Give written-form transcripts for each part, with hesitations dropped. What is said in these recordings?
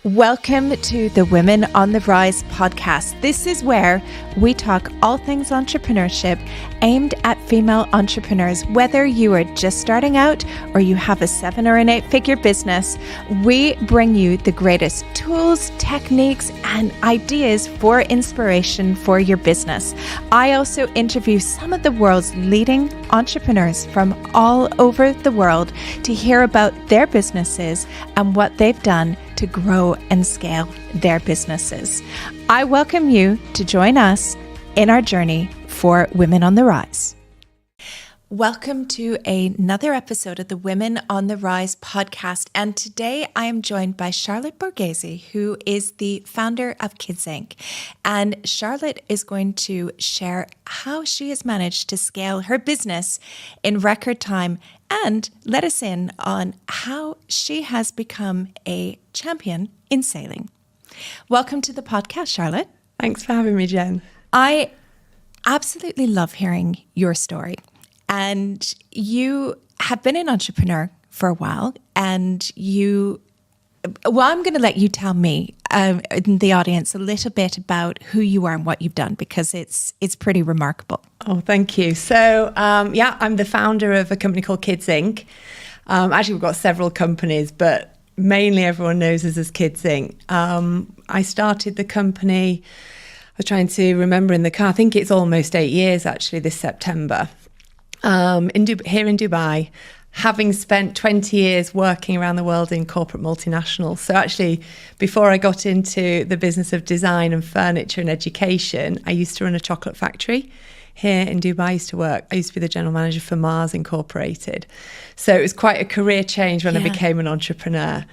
Welcome to the Women on the Rise podcast. This is where we talk all things entrepreneurship aimed at female entrepreneurs. Whether you are just starting out or you have a 7 or an 8-figure business, we bring you the greatest tools, techniques, and ideas for inspiration for your business. I also interview some of the world's leading entrepreneurs from all over the world to hear about their businesses and what they've done to grow and scale their businesses. I welcome you to join us in our journey for Women on the Rise. Welcome to another episode of the Women on the Rise podcast. And today I am joined by Charlotte Borghesi, who is the founder of Kidzink. And Charlotte is going to share how she has managed to scale her business in record time and let us in on how she has become a champion in sailing. Welcome to the podcast, Charlotte. Thanks for having me, Jen. I absolutely love hearing your story. And you have been an entrepreneur for a while, and I'm going to let you tell me and the audience a little bit about who you are and what you've done, because it's pretty remarkable. Oh, thank you. So, I'm the founder of a company called Kidzink. Actually, we've got several companies, but mainly everyone knows us as Kidzink. I started the company, I was trying to remember in the car, I think it's almost 8 years actually this September. Here in Dubai, having spent 20 years working around the world in corporate multinationals. So actually, before I got into the business of design and furniture and education, I used to run a chocolate factory here in Dubai. I used to be the general manager for Mars Incorporated. So it was quite a career change when I became an entrepreneur.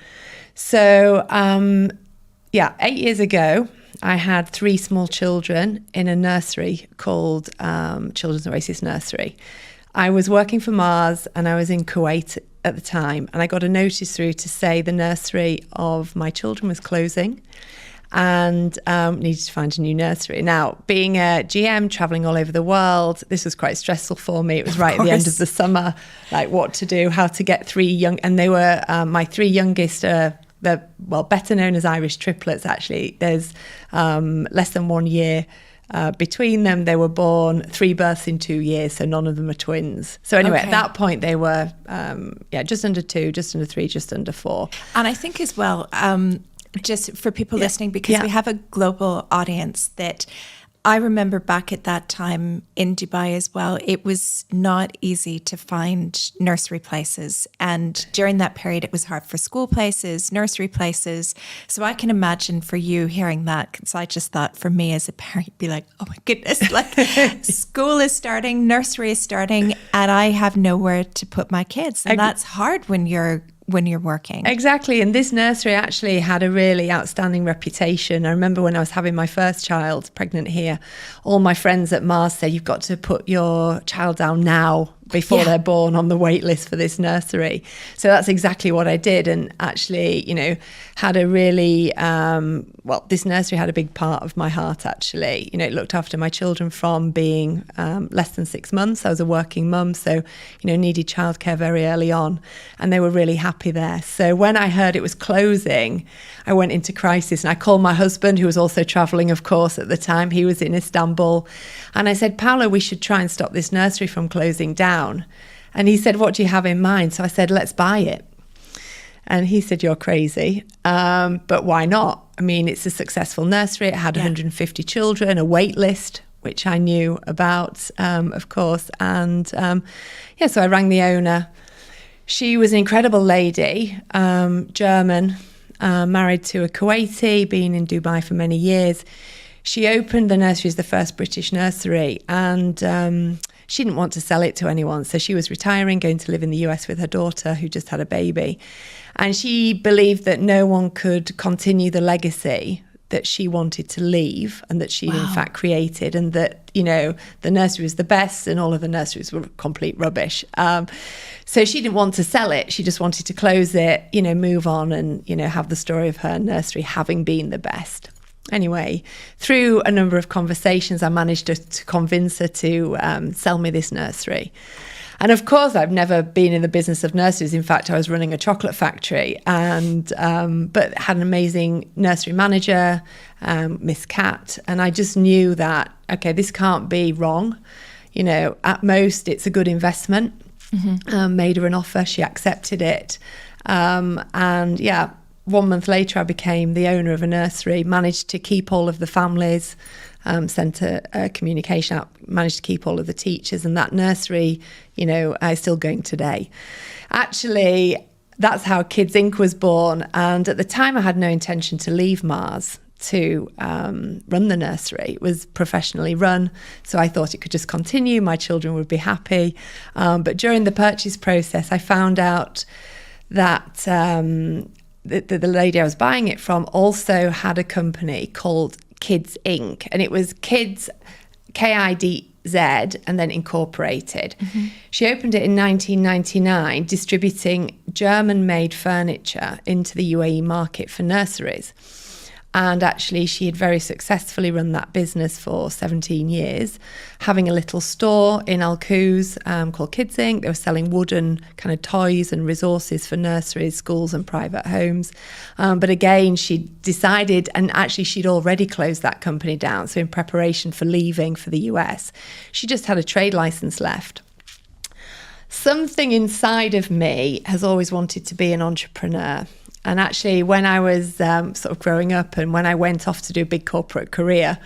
So 8 years ago, I had 3 small children in a nursery called Children's Oasis Nursery. I was working for Mars and I was in Kuwait at the time, and I got a notice through to say the nursery of my children was closing and needed to find a new nursery. Now, being a GM, traveling all over the world, this was quite stressful for me. It was right at the end of the summer, like what to do, how to get 3 young, and they were my 3 youngest they're better known as Irish triplets, actually. There's less than 1 year between them. They were born 3 births in 2 years, so none of them are twins. So anyway, At that point they were just under 2, just under 3, just under 4. And I think as well, just for people listening, because we have a global audience, that I remember back at that time in Dubai as well, it was not easy to find nursery places. And during that period, it was hard for school places, nursery places. So I can imagine for you hearing that, because I just thought for me as a parent, be like, oh my goodness, like school is starting, nursery is starting, and I have nowhere to put my kids. And that's hard when you're working. Exactly. And this nursery actually had a really outstanding reputation. I remember when I was having my first child, pregnant here, all my friends at Mars said, you've got to put your child down now before they're born on the wait list for this nursery. So that's exactly what I did. And actually, had a really, this nursery had a big part of my heart, actually. It looked after my children from being less than 6 months. I was a working mum, so, needed childcare very early on. And they were really happy there. So when I heard it was closing, I went into crisis, and I called my husband, who was also traveling, of course, at the time. He was in Istanbul. And I said, Paolo, we should try and stop this nursery from closing down. And he said, what do you have in mind? So I said, let's buy it. And he said, you're crazy, but why not? I mean, it's a successful nursery. It had 150 children, a wait list, which I knew about, of course. And so I rang the owner. She was an incredible lady, German, married to a Kuwaiti, been in Dubai for many years. She opened the nursery as the first British nursery, and she didn't want to sell it to anyone. So she was retiring, going to live in the US with her daughter, who just had a baby. And she believed that no one could continue the legacy that she wanted to leave and that she'd in fact created, and that, the nursery was the best and all of the nurseries were complete rubbish. So she didn't want to sell it. She just wanted to close it, move on and, have the story of her nursery having been the best. Anyway, through a number of conversations, I managed to convince her to sell me this nursery. And of course, I've never been in the business of nurseries. In fact, I was running a chocolate factory, and but had an amazing nursery manager, Miss Cat, and I just knew that, okay, this can't be wrong. You know, at most, it's a good investment. Made her an offer, she accepted it, and yeah, 1 month later, I became the owner of a nursery. Managed to keep all of the families. Sent a communication out, managed to keep all of the teachers, and that nursery, you know, is still going today. Actually, that's how Kidzink was born. And at the time, I had no intention to leave Mars to run the nursery. It was professionally run, so I thought it could just continue. My children would be happy. But during the purchase process, I found out that the lady I was buying it from also had a company called Kidzink, and it was Kids, Kidz, and then incorporated. She opened it in 1999, distributing German-made furniture into the UAE market for nurseries. And actually, she had very successfully run that business for 17 years, having a little store in Al Quoz called Kidzink. They were selling wooden kind of toys and resources for nurseries, schools and private homes. But again, she decided, and actually she'd already closed that company down. So in preparation for leaving for the US, she just had a trade license left. Something inside of me has always wanted to be an entrepreneur. And actually, when I was sort of growing up and when I went off to do a big corporate career,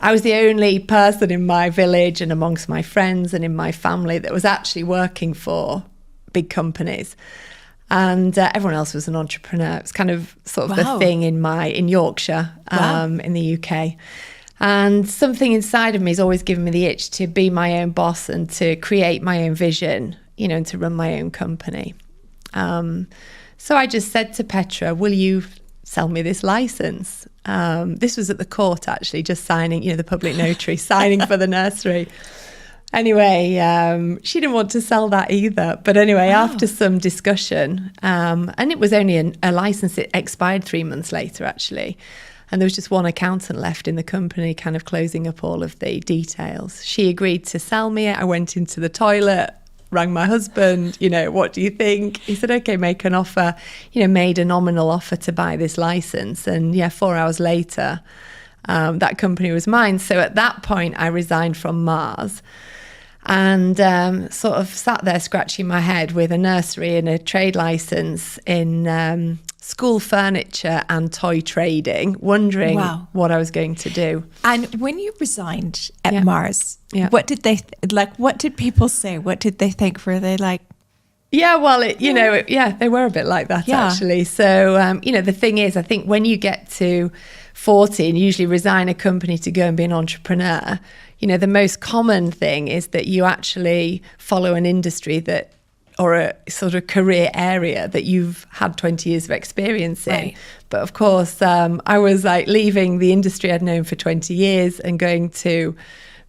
I was the only person in my village and amongst my friends and in my family that was actually working for big companies. And everyone else was an entrepreneur. It was kind of sort of the thing in Yorkshire, in the UK. And something inside of me has always given me the itch to be my own boss and to create my own vision, you know, and to run my own company. So I just said to Petra, will you sell me this license? This was at the court, actually, just signing, you know, the public notary, signing for the nursery. Anyway, she didn't want to sell that either. But anyway, after some discussion, and it was only a license, it expired 3 months later, actually. And there was just one accountant left in the company, kind of closing up all of the details. She agreed to sell me it. I went into the toilet, rang my husband, you know, what do you think? He said, okay, make an offer, you know, made a nominal offer to buy this license. And yeah, 4 hours later, that company was mine. So at that point, I resigned from Mars and sort of sat there scratching my head with a nursery and a trade license in school furniture and toy trading, wondering what I was going to do. And when you resigned at Mars, what did they what did people say? What did they think? Were they like, yeah, well, they were a bit like that, actually. So, you know, the thing is, I think when you get to 40 and usually resign a company to go and be an entrepreneur, you know, the most common thing is that you actually follow an industry that, or a sort of career area that you've had 20 years of experience in. Right. But of course, I was like leaving the industry I'd known for 20 years and going to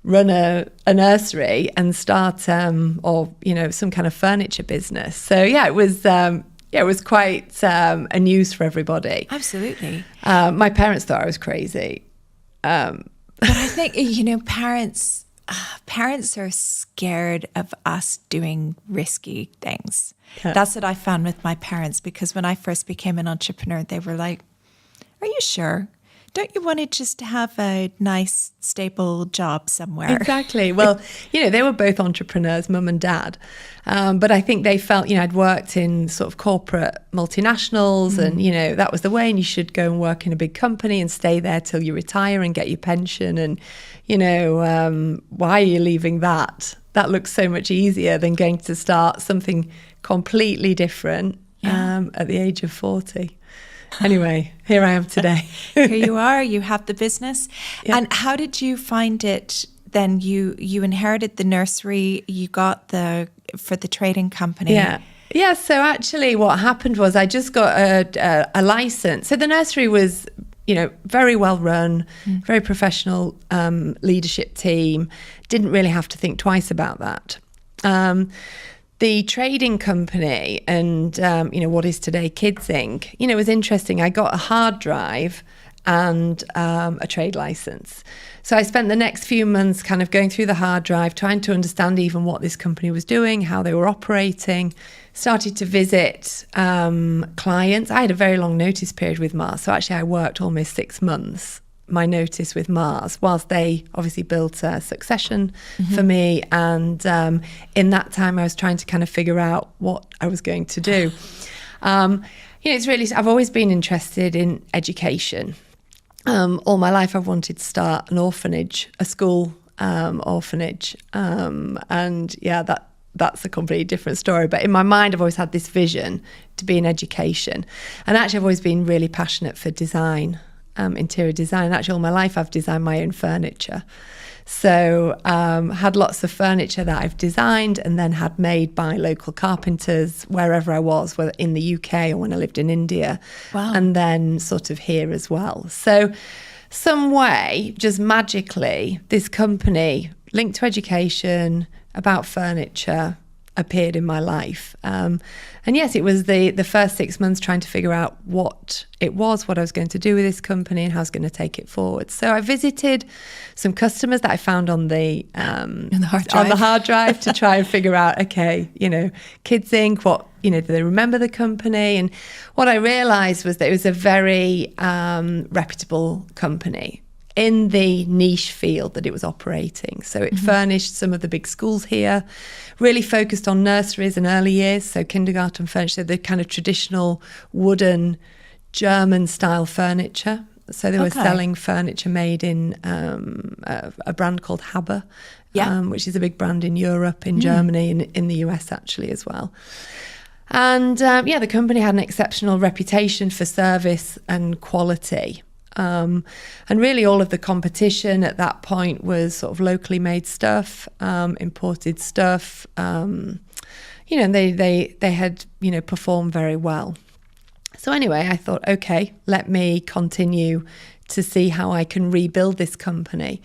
run a nursery and start, or, you know, some kind of furniture business. So yeah, it was quite a news for everybody. Absolutely. My parents thought I was crazy. But I think, you know, parents are scared of us doing risky things. Yeah. That's what I found with my parents, because when I first became an entrepreneur, they were like, are you sure? Don't you want to just have a nice, stable job somewhere? Exactly. Well, you know, they were both entrepreneurs, mum and dad. But I think they felt, you know, I'd worked in sort of corporate multinationals and, you know, that was the way, and you should go and work in a big company and stay there till you retire and get your pension. And, you know, why are you leaving that? That looks so much easier than going to start something completely different at the age of 40. Anyway, here I am today. Here you are, you have the business. Yeah. And how did you find it then? You inherited the nursery, you got for the trading company. Yeah, so actually what happened was I just got a license. So the nursery was, you know, very well run, very professional leadership team. Didn't really have to think twice about that. The trading company and, you know, what is today Kidzink, you know, it was interesting. I got a hard drive and a trade license. So I spent the next few months kind of going through the hard drive, trying to understand even what this company was doing, how they were operating. Started to visit clients. I had a very long notice period with Mars. So actually I worked almost 6 months, my notice with Mars, whilst they obviously built a succession for me. And in that time, I was trying to kind of figure out what I was going to do. It's really, I've always been interested in education. All my life, I've wanted to start an orphanage, a school orphanage. That's a completely different story. But in my mind, I've always had this vision to be in education. And actually, I've always been really passionate for design, interior design. Actually, all my life, I've designed my own furniture. So had lots of furniture that I've designed and then had made by local carpenters wherever I was, whether in the UK or when I lived in India. Wow. And then sort of here as well. So some way, just magically, this company linked to education, about furniture, appeared in my life. And yes, it was the first 6 months trying to figure out what it was, what I was going to do with this company and how I was going to take it forward. So I visited some customers that I found on the hard drive to try and figure out, okay, Kidzink, what, do they remember the company? And what I realized was that it was a very reputable company in the niche field that it was operating. So it furnished some of the big schools here, really focused on nurseries and early years, so kindergarten furniture, the kind of traditional wooden German style furniture. So they were selling furniture made in a brand called Haber, which is a big brand in Europe, in Germany, and in the US actually as well. And the company had an exceptional reputation for service and quality. And really all of the competition at that point was sort of locally made stuff, imported stuff, and they had, performed very well. So anyway, I thought, okay, let me continue to see how I can rebuild this company.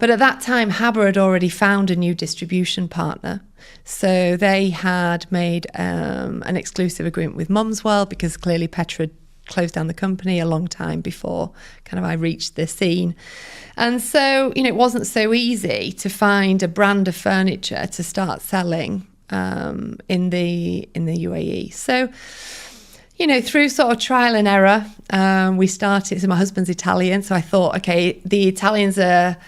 But at that time, Haber had already found a new distribution partner. So they had made an exclusive agreement with Mum's World, because clearly Petra had closed down the company a long time before kind of I reached the scene. And so, it wasn't so easy to find a brand of furniture to start selling in the UAE. So, through sort of trial and error, we started. So my husband's Italian, so I thought, okay, the Italians are,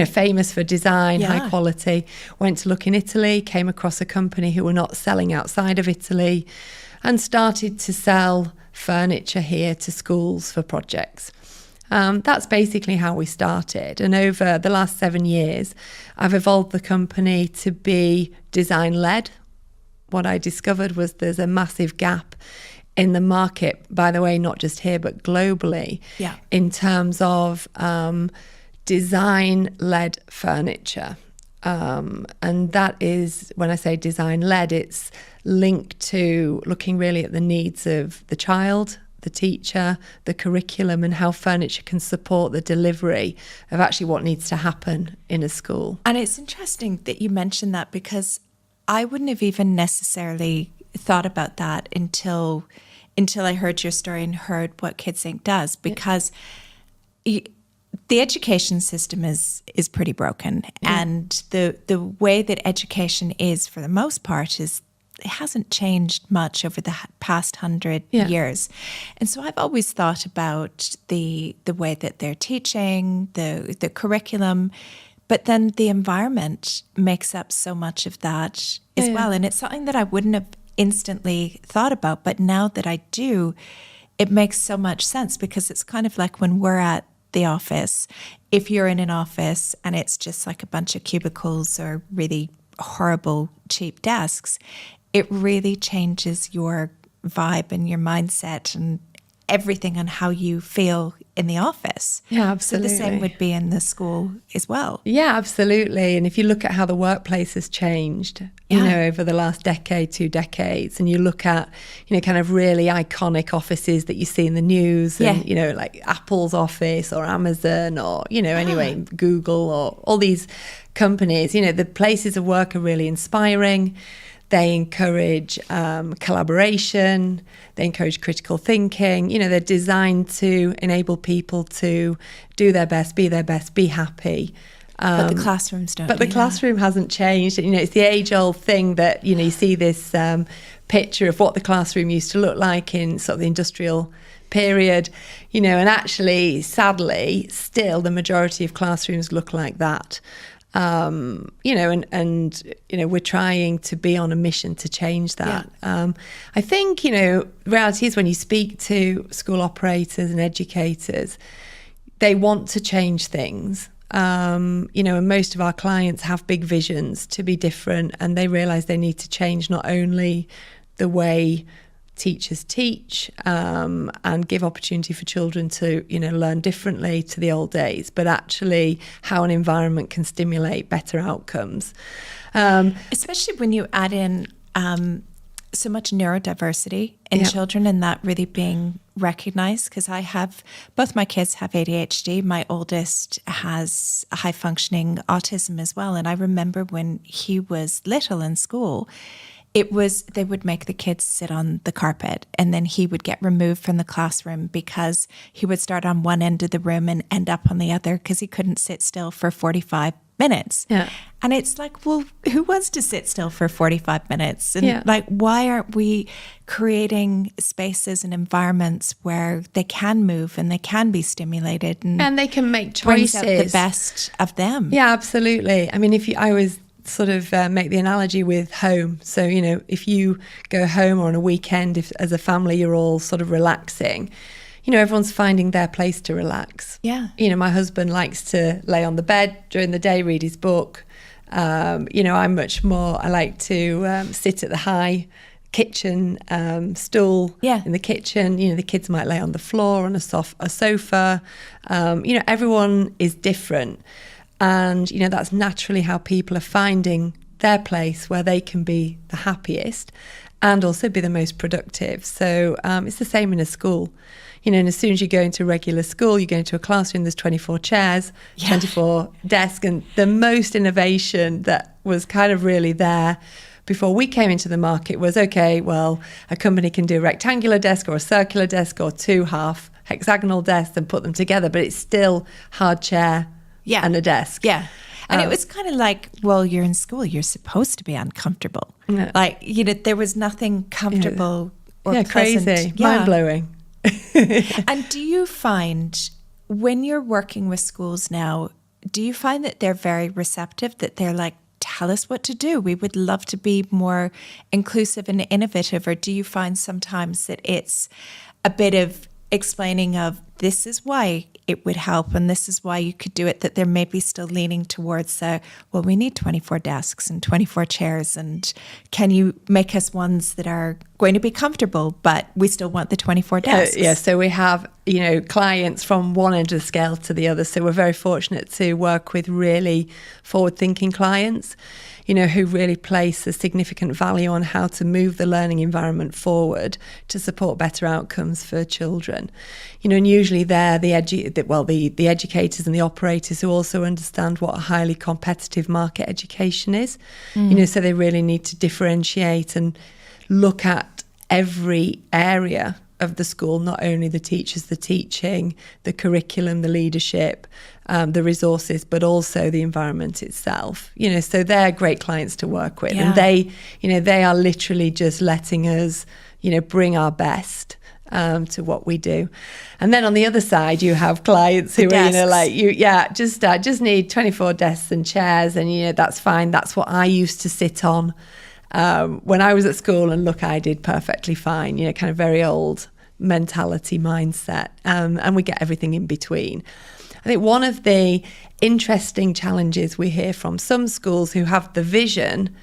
famous for design, high quality. Went to look in Italy, came across a company who were not selling outside of Italy, and started to sell furniture here to schools for projects. That's basically how we started. And over the last 7 years, I've evolved the company to be design-led. What I discovered was there's a massive gap in the market, by the way, not just here, but globally, in terms of design-led furniture. And that is, when I say design-led, it's linked to looking really at the needs of the child, the teacher, the curriculum, and how furniture can support the delivery of actually what needs to happen in a school. And it's interesting that you mentioned that, because I wouldn't have even necessarily thought about that until I heard your story and heard what Kidzink does, because the education system is pretty broken, and the way that education is, for the most part, it hasn't changed much over the past 100 years. And so I've always thought about the way that they're teaching, the curriculum, but then the environment makes up so much of that as well. And it's something that I wouldn't have instantly thought about, but now that I do, it makes so much sense, because it's kind of like when we're at the office, if you're in an office and it's just like a bunch of cubicles or really horrible cheap desks, it really changes your vibe and your mindset and everything on how you feel in the office. Yeah, absolutely. So the same would be in the school as well. Yeah, absolutely. And if you look at how the workplace has changed, over the last decade, 2 decades, and you look at, kind of really iconic offices that you see in the news, and, like Apple's office or Amazon or, anyway, Google or all these companies, the places of work are really inspiring. They encourage collaboration. They encourage critical thinking. They're designed to enable people to do their best, be happy. But the classrooms don't. But the classroom hasn't changed. It's the age-old thing that, you see this picture of what the classroom used to look like in sort of the industrial period, and actually, sadly, still the majority of classrooms look like that. And we're trying to be on a mission to change that. Yeah. I think, the reality is when you speak to school operators and educators, they want to change things. And most of our clients have big visions to be different, and they realise they need to change not only the way teachers teach and give opportunity for children to, learn differently to the old days, but actually how an environment can stimulate better outcomes. Especially when you add in so much neurodiversity in children, and that really being recognized, because both my kids have ADHD. My oldest has high functioning autism as well. And I remember when he was little in school, they would make the kids sit on the carpet, and then he would get removed from the classroom because he would start on one end of the room and end up on the other because he couldn't sit still for 45 minutes. Yeah. And it's like, well, who wants to sit still for 45 minutes? And why aren't we creating spaces and environments where they can move and they can be stimulated and they can make choices, brings out the best of them? Yeah, absolutely. I mean, I always sort of make the analogy with home. So, if you go home or on a weekend, if as a family you're all sort of relaxing, everyone's finding their place to relax. Yeah. My husband likes to lay on the bed during the day, read his book. I'm much more, I like to sit at the high kitchen stool in the kitchen. The kids might lay on the floor on a sofa. Everyone is different. And, that's naturally how people are finding their place where they can be the happiest and also be the most productive. So it's the same in a school. And as soon as you go into regular school, you go into a classroom, there's 24 chairs, 24 desks. And the most innovation that was kind of really there before we came into the market was, okay, well, a company can do a rectangular desk or a circular desk or two half hexagonal desks and put them together, but it's still hard chair and a desk. Yeah. And it was kind of like, well, you're in school, you're supposed to be uncomfortable. Yeah. Like, there was nothing comfortable or pleasant. Crazy, mind-blowing. And do you find when you're working with schools now, do you find that they're very receptive, that they're like, tell us what to do? We would love to be more inclusive and innovative. Or do you find sometimes that it's a bit of explaining of this is why it would help and this is why you could do it, that they're maybe still leaning towards, well, we need 24 desks and 24 chairs, and can you make us ones that are going to be comfortable, but we still want the 24 desks? So we have, clients from one end of the scale to the other. So we're very fortunate to work with really forward-thinking clients, who really place a significant value on how to move the learning environment forward to support better outcomes for children. And usually they're the educators and the operators who also understand what a highly competitive market education is. So they really need to differentiate and look at every area of the school, not only the teachers, the teaching, the curriculum, the leadership, the resources, but also the environment itself. So they're great clients to work with, and they are literally just letting us, bring our best to what we do. And then on the other side, you have clients who are, just need 24 desks and chairs, and that's fine. That's what I used to sit on when I was at school, and look, I did perfectly fine, kind of very old mentality mindset, and we get everything in between. I think one of the interesting challenges we hear from some schools who have the vision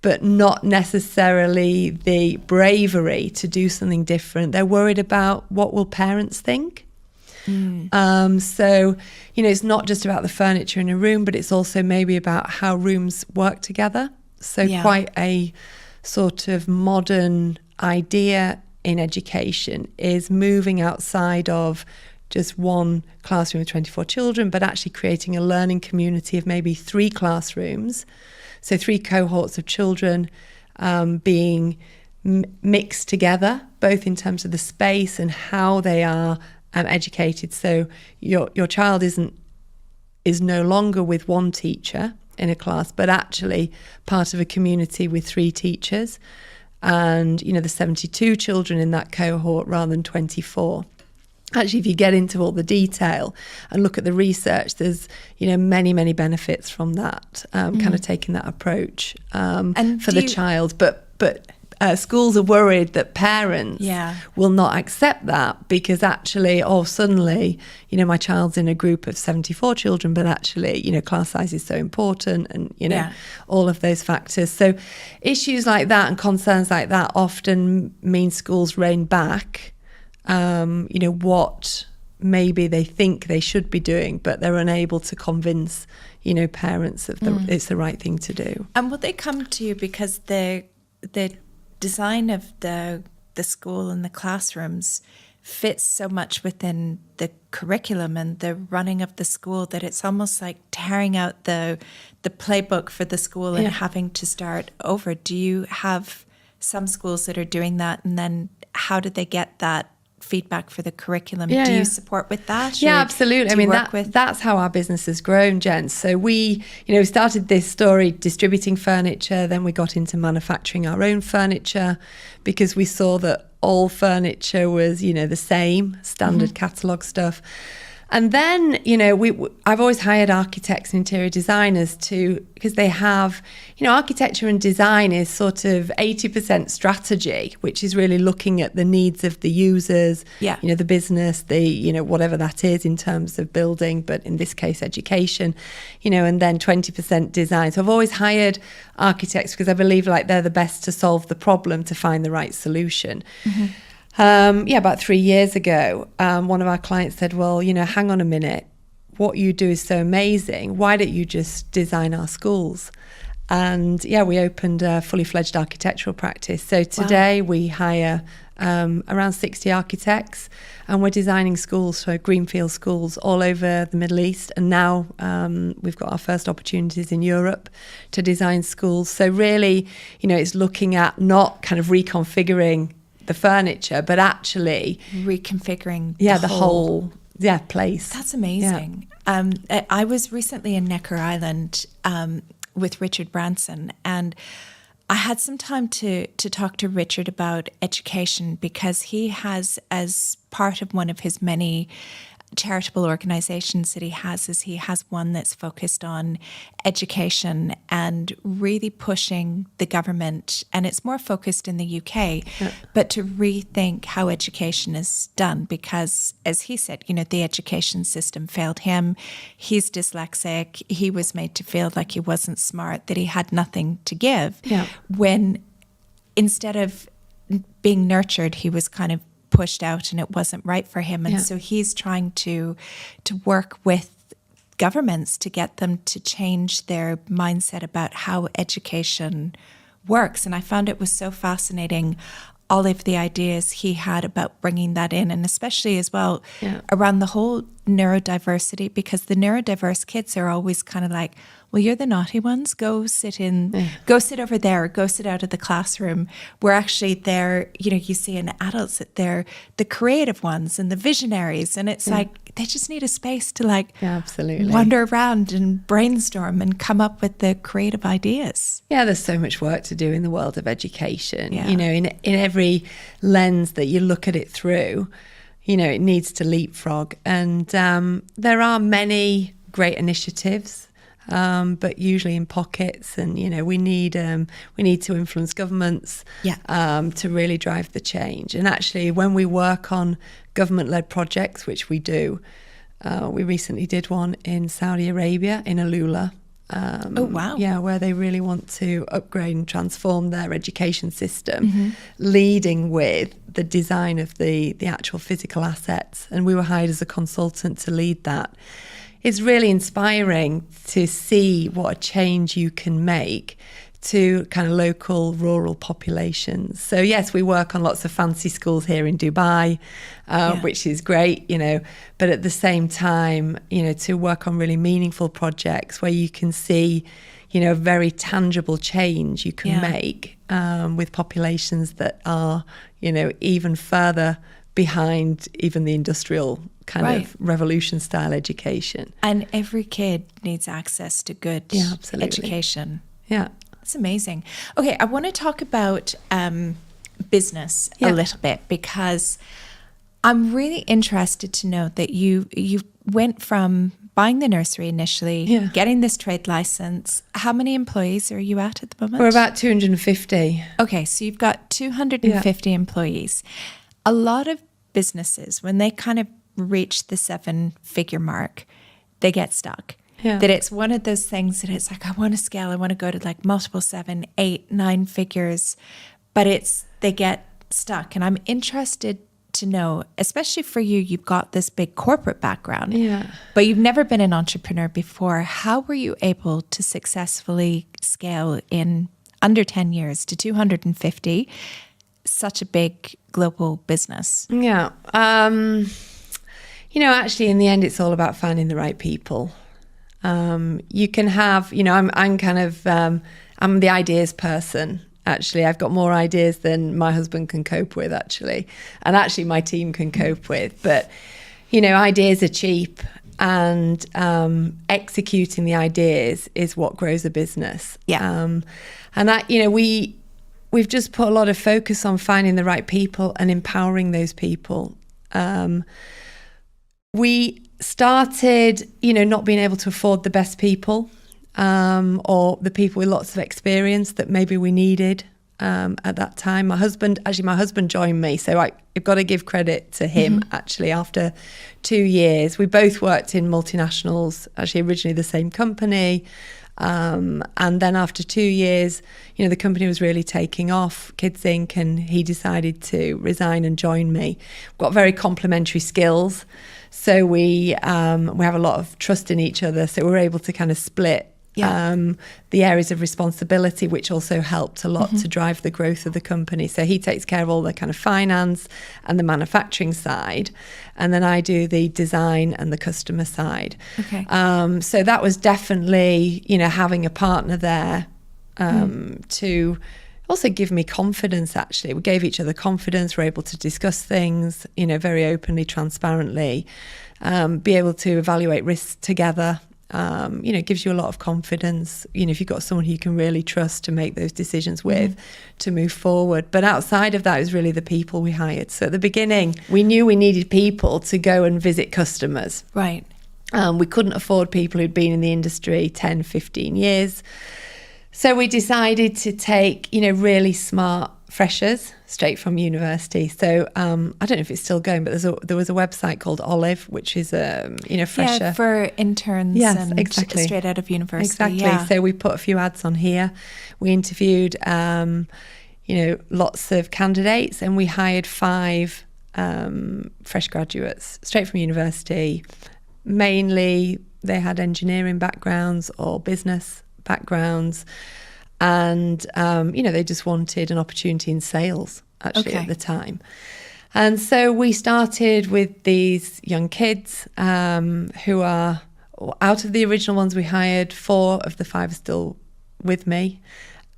but not necessarily the bravery to do something different, they're worried about what will parents think. So, it's not just about the furniture in a room, but it's also maybe about how rooms work together. So quite a sort of modern idea in education is moving outside of just one classroom with 24 children, but actually creating a learning community of maybe 3 classrooms. So 3 cohorts of children being mixed together, both in terms of the space and how they are educated. So your child is no longer with one teacher in a class, but actually part of a community with 3 teachers. And, there's 72 children in that cohort rather than 24. Actually, if you get into all the detail and look at the research, there's, many, many benefits from that, kind of taking that approach for the child. But schools are worried that parents will not accept that because actually, suddenly, my child's in a group of 74 children, but actually, class size is so important and, all of those factors. So issues like that and concerns like that often mean schools rein back, what maybe they think they should be doing, but they're unable to convince, parents that it's the right thing to do. And will they come to you because the design of the school and the classrooms fits so much within the curriculum and the running of the school that it's almost like tearing out the playbook for the school and having to start over? Do you have some schools that are doing that, and then how do they get that feedback for the curriculum? Do you support with that? Yeah, absolutely. I mean, that's how our business has grown, Jen. So we, started this story distributing furniture, then we got into manufacturing our own furniture because we saw that all furniture was, the same standard catalogue stuff. And then, I've always hired architects and interior designers because they have, architecture and design is sort of 80% strategy, which is really looking at the needs of the users, the business, whatever that is in terms of building, but in this case, education, and then 20% design. So I've always hired architects because I believe like they're the best to solve the problem, to find the right solution. About 3 years ago, one of our clients said, well, hang on a minute, what you do is so amazing. Why don't you just design our schools? And we opened a fully fledged architectural practice. So today we hire around 60 architects, and we're designing schools, so greenfield schools all over the Middle East. And now we've got our first opportunities in Europe to design schools. So really, it's looking at not kind of reconfiguring the furniture, but actually reconfiguring the whole place. That's amazing. I was recently in Necker Island with Richard Branson, and I had some time to talk to Richard about education because he has, as part of one of his many charitable organizations that he has one that's focused on education and really pushing the government, and it's more focused in the UK, but to rethink how education is done because, as he said, the education system failed him. He's dyslexic. He was made to feel like he wasn't smart, that he had nothing to give, when instead of being nurtured, he was kind of pushed out and it wasn't right for him. And so he's trying to work with governments to get them to change their mindset about how education works. And I found it was so fascinating, all of the ideas he had about bringing that in, and especially as well around the whole neurodiversity, because the neurodiverse kids are always kind of like, well, you're the naughty ones, go sit over there, go sit out of the classroom. We're actually there, you see in adults that they're the creative ones and the visionaries, and it's like they just need a space to absolutely wander around and brainstorm and come up with the creative ideas. Yeah, there's so much work to do in the world of education. In every lens that you look at it through, it needs to leapfrog. And there are many great initiatives, but usually in pockets. And, we need to influence governments to really drive the change. And actually, when we work on government-led projects, which we do, we recently did one in Saudi Arabia, in Alula. Oh, wow. Yeah, where they really want to upgrade and transform their education system, leading with the design of the actual physical assets. And we were hired as a consultant to lead that. It's really inspiring to see what a change you can make to kind of local rural populations. So yes, we work on lots of fancy schools here in Dubai, which is great, but at the same time, to work on really meaningful projects where you can see, a very tangible change you can make with populations that are, even further behind even the industrial kind of revolution style education. And every kid needs access to good education. Yeah. That's amazing. Okay, I want to talk about business a little bit, because I'm really interested to know that you went from buying the nursery initially, getting this trade license. How many employees are you at the moment? We're about 250. Okay, so you've got 250 employees. A lot of businesses, when they kind of reach the 7-figure mark, they get stuck. Yeah. That it's one of those things that it's like, I want to scale, I want to go to like multiple 7, 8, 9 figures, but they get stuck. And I'm interested to know, especially for you, you've got this big corporate background, but you've never been an entrepreneur before. How were you able to successfully scale in under 10 years to 250, such a big global business? Yeah. Actually, in the end, it's all about finding the right people. You can have, I'm kind of, I'm the ideas person. Actually, I've got more ideas than my husband can cope with, actually. And actually, my team can cope with. But, ideas are cheap, and executing the ideas is what grows a business. Yeah. And that, we've just put a lot of focus on finding the right people and empowering those people. We started, not being able to afford the best people, or the people with lots of experience that maybe we needed at that time. My husband joined me, so I've got to give credit to him. Actually, after 2 years, we both worked in multinationals, actually originally the same company. And then after 2 years, the company was really taking off, Kidzink, and he decided to resign and join me. We've got very complementary skills. So we have a lot of trust in each other. So we're able to kind of split the areas of responsibility, which also helped a lot to drive the growth of the company. So he takes care of all the kind of finance and the manufacturing side, and then I do the design and the customer side. Okay. So that was definitely, having a partner there to also give me confidence. Actually, we gave each other confidence. We're able to discuss things, very openly, transparently, be able to evaluate risks together. Gives you a lot of confidence, if you've got someone who you can really trust to make those decisions with, to move forward. But outside of that, it was really the people we hired. So at the beginning, we knew we needed people to go and visit customers. Right. We couldn't afford people who'd been in the industry 10, 15 years. So we decided to take, really smart freshers straight from university. So I don't know if it's still going, but there was a website called Olive, which is fresher. Yeah, for interns and exactly. straight out of university. Exactly. Yeah. So we put a few ads on here. We interviewed lots of candidates, and we hired 5 fresh graduates straight from university. Mainly they had engineering backgrounds or business backgrounds. And, they just wanted an opportunity in sales, actually, at the time. And so we started with these young kids who are, out of the original ones we hired, 4 of the 5 are still with me.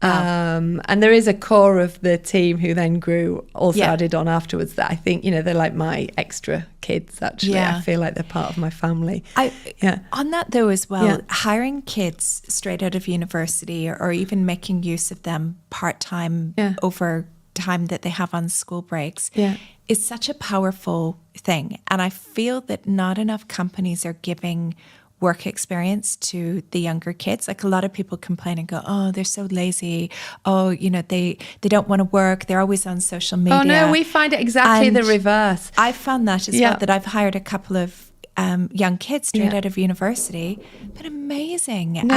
And there is a core of the team who then grew, also added on afterwards, that I think, they're like my extra kids, actually. I feel like they're part of my family. On that, though, as well, hiring kids straight out of university or even making use of them part-time over time that they have on school breaks is such a powerful thing. And I feel that not enough companies are giving work experience to the younger kids. Like, a lot of people complain and go, oh, they're so lazy. Oh, they don't want to work. They're always on social media. Oh no, we find it exactly the reverse. I found that as well, that I've hired a couple of young kids straight out of university, but amazing.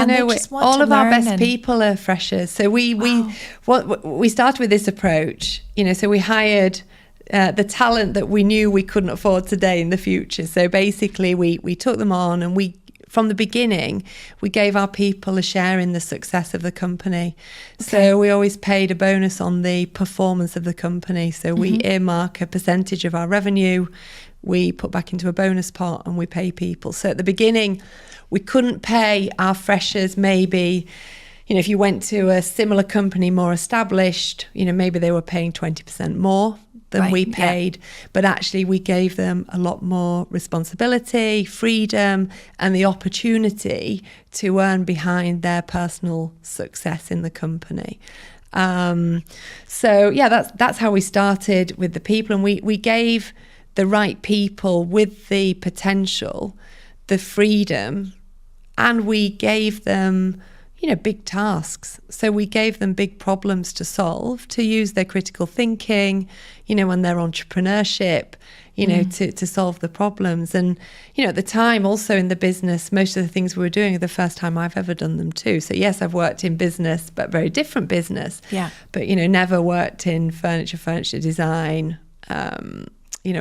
All of our best people are freshers. So we started with this approach, so we hired the talent that we knew we couldn't afford today in the future. So basically we took them on, and from the beginning, we gave our people a share in the success of the company. Okay. So we always paid a bonus on the performance of the company. So we earmark a percentage of our revenue, we put back into a bonus pot, and we pay people. So at the beginning, we couldn't pay our freshers maybe if you went to a similar company, more established, maybe they were paying 20% more than we paid, but actually we gave them a lot more responsibility, freedom, and the opportunity to earn behind their personal success in the company. So that's how we started with the people, and we gave the right people with the potential, the freedom, and we gave them big tasks. So we gave them big problems to solve, to use their critical thinking, and their entrepreneurship, to solve the problems. And, at the time also in the business, most of the things we were doing are the first time I've ever done them too. So yes, I've worked in business, but very different business. Yeah. But, never worked in furniture design,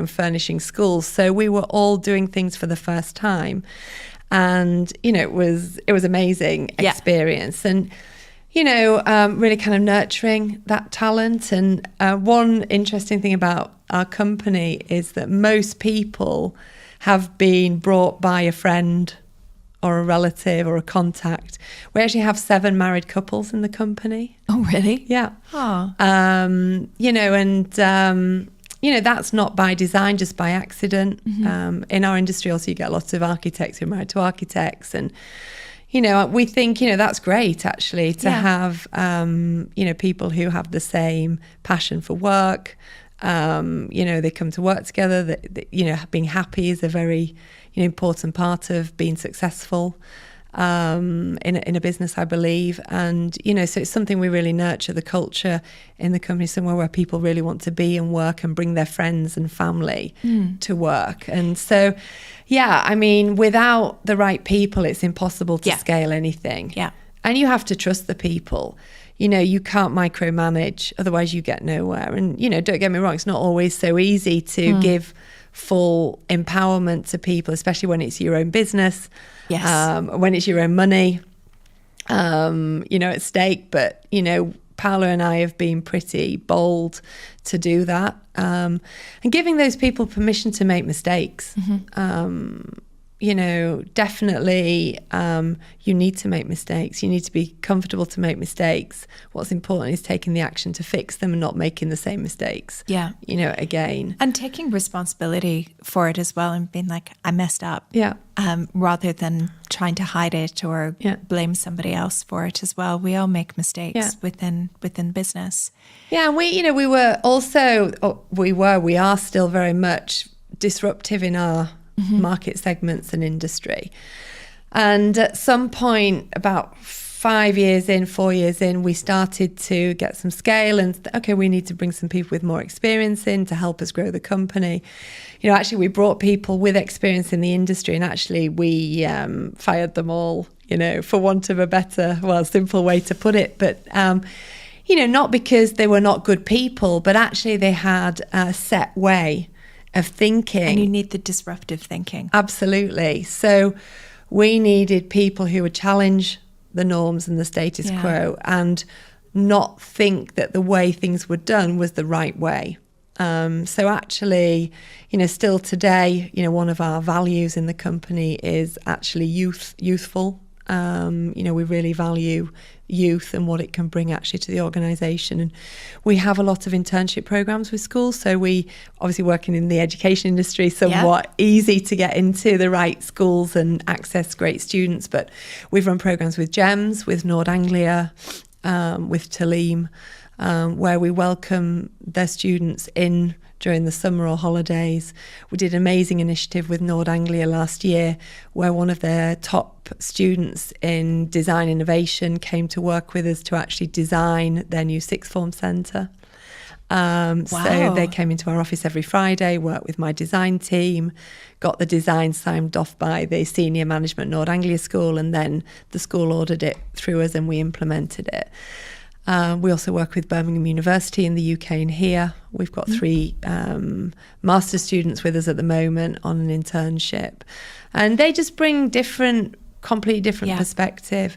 furnishing schools. So we were all doing things for the first time. And, it was amazing experience. And, really kind of nurturing that talent. And one interesting thing about our company is that most people have been brought by a friend or a relative or a contact. We actually have 7 married couples in the company. Oh, really? Yeah. Oh. That's not by design, just by accident. Mm-hmm. In our industry also, you get lots of architects who are married to architects. And, we think, that's great, actually, to have, people who have the same passion for work. They come to work together. That being happy is a very important part of being successful in a business, I believe. And, so it's something we really nurture, the culture in the company, somewhere where people really want to be and work and bring their friends and family to work. And so, without the right people, it's impossible to scale anything. Yeah. And you have to trust the people. You can't micromanage, otherwise you get nowhere. And, don't get me wrong, it's not always so easy to give full empowerment to people, especially when it's your own business. Yes. When it's your own money, at stake. But, Paola and I have been pretty bold to do that. And giving those people permission to make mistakes. Mm-hmm. Definitely you need to make mistakes. You need to be comfortable to make mistakes. What's important is taking the action to fix them and not making the same mistakes. Yeah. Again. And taking responsibility for it as well and being like, I messed up. Yeah. Rather than trying to hide it or blame somebody else for it as well. We all make mistakes within business. Yeah. And we are still very much disruptive in our market segments and industry. And at some point, about 4 years in, we started to get some scale and we need to bring some people with more experience in to help us grow the company. Actually we brought people with experience in the industry, and actually we fired them all, for want of a better, simple way to put it. But not because they were not good people, but actually they had a set way of thinking. And you need the disruptive thinking. Absolutely. So we needed people who would challenge the norms and the status quo and not think that the way things were done was the right way. So actually, still today, one of our values in the company is actually youthful. We really value youth and what it can bring actually to the organisation. And we have a lot of internship programs with schools. So we obviously working in the education industry, somewhat easy to get into the right schools and access great students. But we've run programs with GEMS, with Nord Anglia, with Talim, where we welcome their students in during the summer or holidays. We did an amazing initiative with Nord Anglia last year where one of their top students in design innovation came to work with us to actually design their new sixth form centre. So they came into our office every Friday, worked with my design team, got the design signed off by the senior management Nord Anglia school, and then the school ordered it through us and we implemented it. We also work with Birmingham University in the UK and here. We've got 3 master's students with us at the moment on an internship. And they just bring completely different perspective,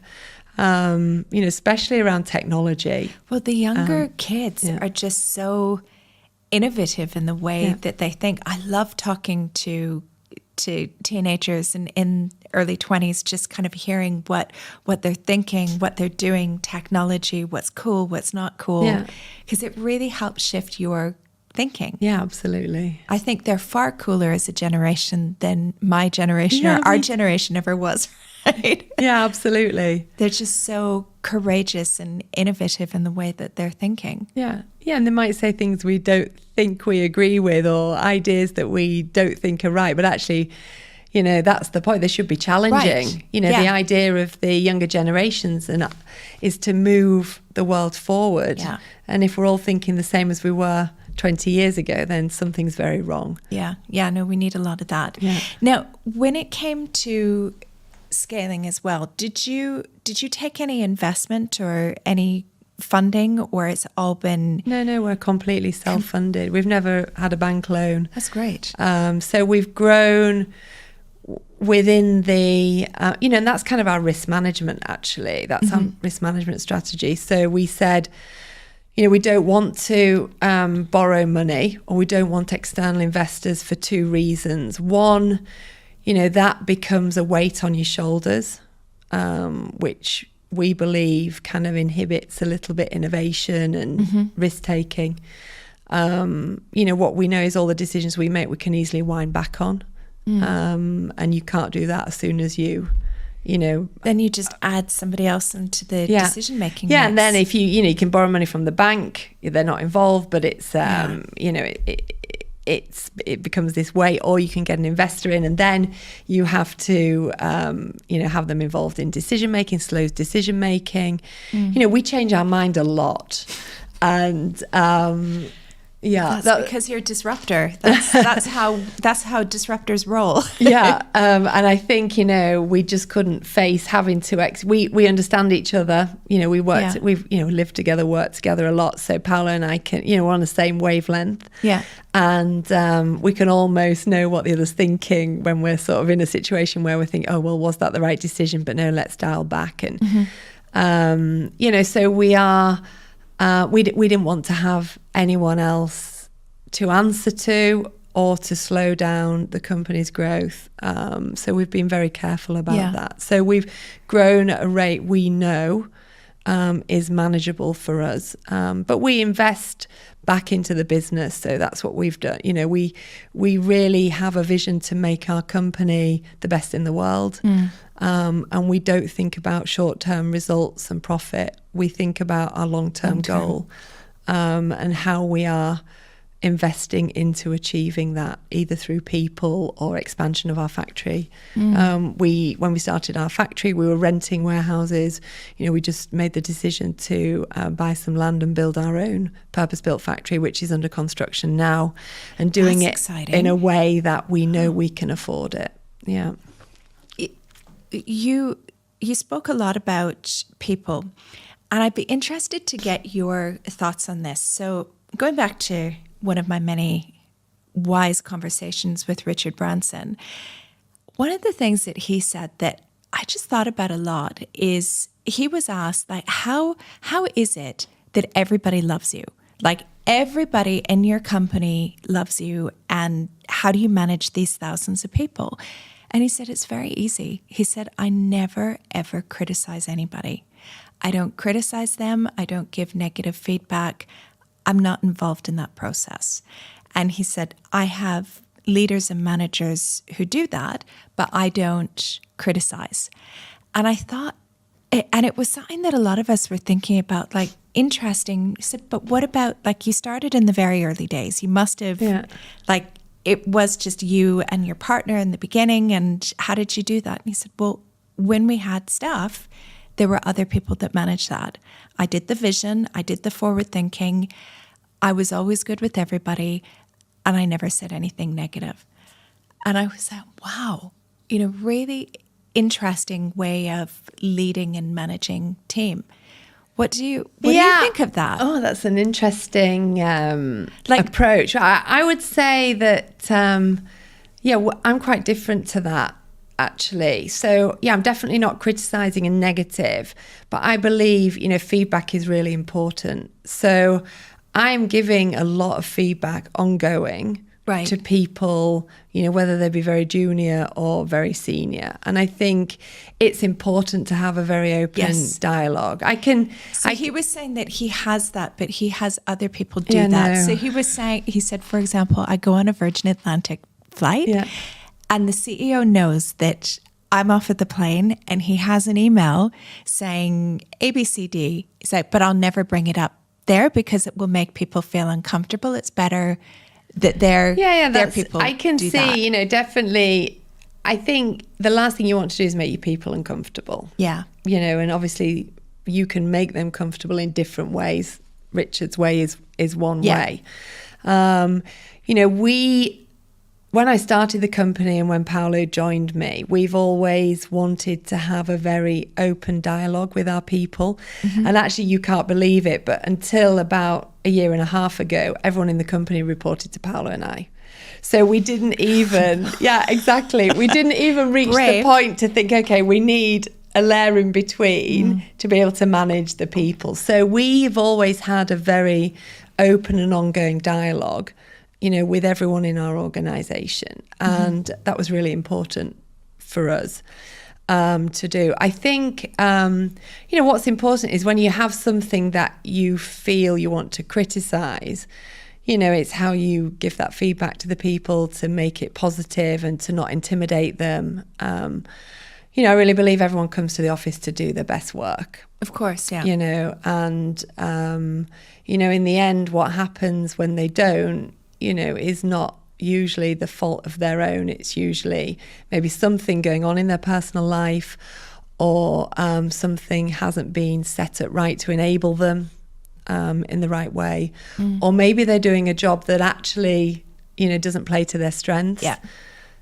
especially around technology. Well, the younger kids are just so innovative in the way that they think. I love talking to to teenagers and in early 20s, just kind of hearing what they're thinking, what they're doing, technology, what's cool, what's not cool, because it really helps shift your thinking. Yeah, absolutely. I think they're far cooler as a generation than my generation or our generation ever was, right? Yeah, absolutely. They're just so courageous and innovative in the way that they're thinking. Yeah. Yeah, and they might say things we don't think we agree with, or ideas that we don't think are right, but actually, you know, that's the point. They should be challenging. Right. You know, the idea of the younger generations is to move the world forward. Yeah. And if we're all thinking the same as we were 20 years ago, then something's very wrong. Yeah. Yeah, no, we need a lot of that. Yeah. Now, when it came to scaling as well, did you take any investment or any funding, or it's all been... No, we're completely self-funded. We've never had a bank loan. That's great. So we've grown within the, and that's kind of our risk management, actually. That's our risk management strategy. So we said, we don't want to borrow money, or we don't want external investors for two reasons. One, that becomes a weight on your shoulders, which we believe kind of inhibits a little bit innovation and risk taking. What we know is all the decisions we make, we can easily wind back on. And you can't do that as soon as then you just add somebody else into the decision making. Yeah, mix. And then if you can borrow money from the bank, they're not involved, but it's it becomes this way, or you can get an investor in, and then you have to have them involved in decision making, slows decision making. We change our mind a lot, and that's because you're a disruptor. That's how disruptors roll. And I think we just couldn't face having to we understand each other. We worked, we've lived together, worked together a lot. So Paolo and I can we're on the same wavelength. Yeah, and we can almost know what the other's thinking when we're sort of in a situation where we think, oh well, was that the right decision? But no, let's dial back. And so we are. We didn't want to have anyone else to answer to or to slow down the company's growth. So we've been very careful about that. So we've grown at a rate we know is manageable for us. But we invest back into the business. So that's what we've done. We really have a vision to make our company the best in the world. And we don't think about short-term results and profit. We think about our long-term goal and how we are investing into achieving that, either through people or expansion of our factory. When we started our factory, we were renting warehouses. We just made the decision to buy some land and build our own purpose-built factory, which is under construction now, and doing it in a way that we know we can afford it. Yeah. You spoke a lot about people, and I'd be interested to get your thoughts on this. So going back to one of my many wise conversations with Richard Branson, one of the things that he said that I just thought about a lot is he was asked, like, how is it that everybody loves you? Like, everybody in your company loves you, and how do you manage these thousands of people? And he said, it's very easy. He said, I never, ever criticize anybody. I don't criticize them. I don't give negative feedback. I'm not involved in that process. And he said, I have leaders and managers who do that, but I don't criticize. And I thought, and it was something that a lot of us were thinking about, like, interesting. He said, but what about, like, you started in the very early days. You must have, it was just you and your partner in the beginning, and how did you do that? And he said, well, when we had staff, there were other people that managed that. I did the vision, I did the forward thinking, I was always good with everybody, and I never said anything negative. And I was like, wow, really interesting way of leading and managing team. What do you think of that? Oh, that's an interesting approach. I would say that, I'm quite different to that, actually. So, I'm definitely not criticizing and negative, but I believe, feedback is really important. So I'm giving a lot of feedback ongoing, right. to people, whether they be very junior or very senior. And I think it's important to have a very open dialogue. He was saying that he has that, but he has other people do that. No. So he said, for example, I go on a Virgin Atlantic flight and the CEO knows that I'm off at the plane and he has an email saying ABCD. He's like, but I'll never bring it up there because it will make people feel uncomfortable. It's better that their people I can do see, that. Definitely. I think the last thing you want to do is make your people uncomfortable. Yeah. And obviously you can make them comfortable in different ways. Richard's way is one way. When I started the company and when Paolo joined me, we've always wanted to have a very open dialogue with our people. Mm-hmm. And actually, you can't believe it, but until about a year and a half ago, everyone in the company reported to Paolo and I. So we didn't even, exactly. We didn't even reach the point to think, okay, we need a layer in between to be able to manage the people. So we've always had a very open and ongoing dialogue, with everyone in our organisation. And that was really important for us to do. I think, what's important is when you have something that you feel you want to criticise, it's how you give that feedback to the people to make it positive and to not intimidate them. I really believe everyone comes to the office to do their best work. Of course, yeah. And, in the end, what happens when they don't, is not usually the fault of their own. It's usually maybe something going on in their personal life or something hasn't been set up right to enable them in the right way. Or maybe they're doing a job that actually, doesn't play to their strengths. Yeah.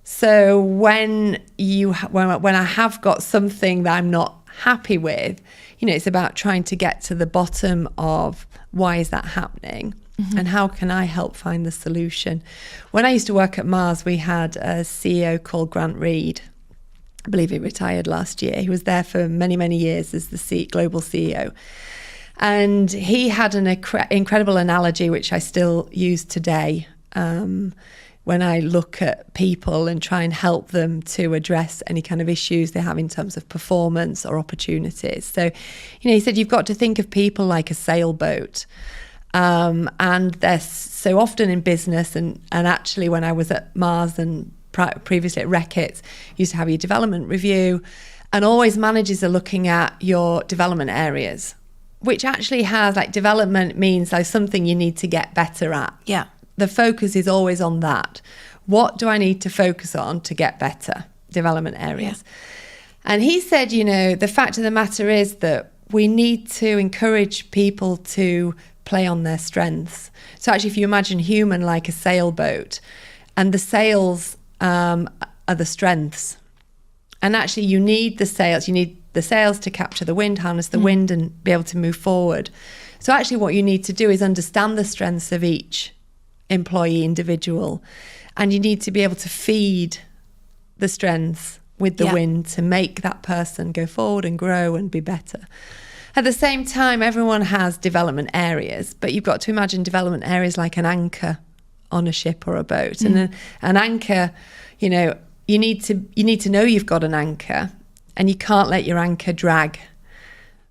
So when I have got something that I'm not happy with, it's about trying to get to the bottom of why is that happening? And how can I help find the solution? When I used to work at Mars, we had a CEO called Grant Reed. I believe he retired last year. He was there for many, many years as the global CEO. And he had an incredible analogy, which I still use today when I look at people and try and help them to address any kind of issues they have in terms of performance or opportunities. So, he said, you've got to think of people like a sailboat. And they're so often in business, and actually when I was at Mars and previously at Reckitt, you used to have your development review, and always managers are looking at your development areas, which actually has development means there's something you need to get better at. Yeah. The focus is always on that. What do I need to focus on to get better? Development areas. Yeah. And he said, the fact of the matter is that we need to encourage people to play on their strengths. So actually, if you imagine human like a sailboat, and the sails are the strengths, and actually you need the sails. You need the sails to capture the wind, harness the wind, and be able to move forward. So actually, what you need to do is understand the strengths of each employee, individual, and you need to be able to feed the strengths with the wind to make that person go forward and grow and be better. At the same time, everyone has development areas, but you've got to imagine development areas like an anchor on a ship or a boat. And an anchor, you need to know you've got an anchor, and you can't let your anchor drag.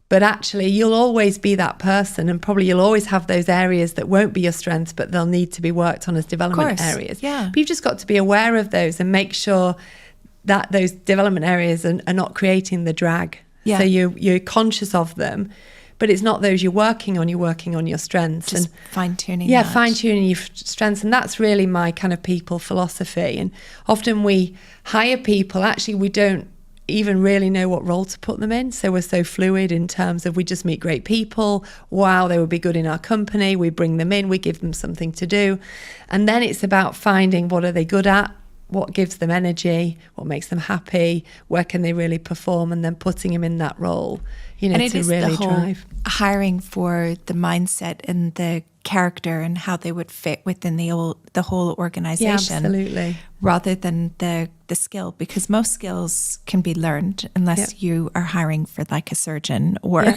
But actually, you'll always be that person, and probably you'll always have those areas that won't be your strengths, but they'll need to be worked on as development areas. Yeah. But you've just got to be aware of those and make sure that those development areas are not creating the drag. Yeah. So you're conscious of them, but it's not those you're working on your strengths. Just fine-tuning that. that. Fine-tuning your strengths. And that's really my kind of people philosophy. And often we hire people, actually we don't even really know what role to put them in. So we're so fluid in terms of we just meet great people. Wow, they would be good in our company. We bring them in, we give them something to do. And then it's about finding what are they good at, what gives them energy, what makes them happy, where can they really perform, and then putting them in that role, and it to is really the whole drive. Hiring for the mindset and the character and how they would fit within the whole organization. Yeah, absolutely. Rather than the skill, because most skills can be learned unless you are hiring for like a surgeon or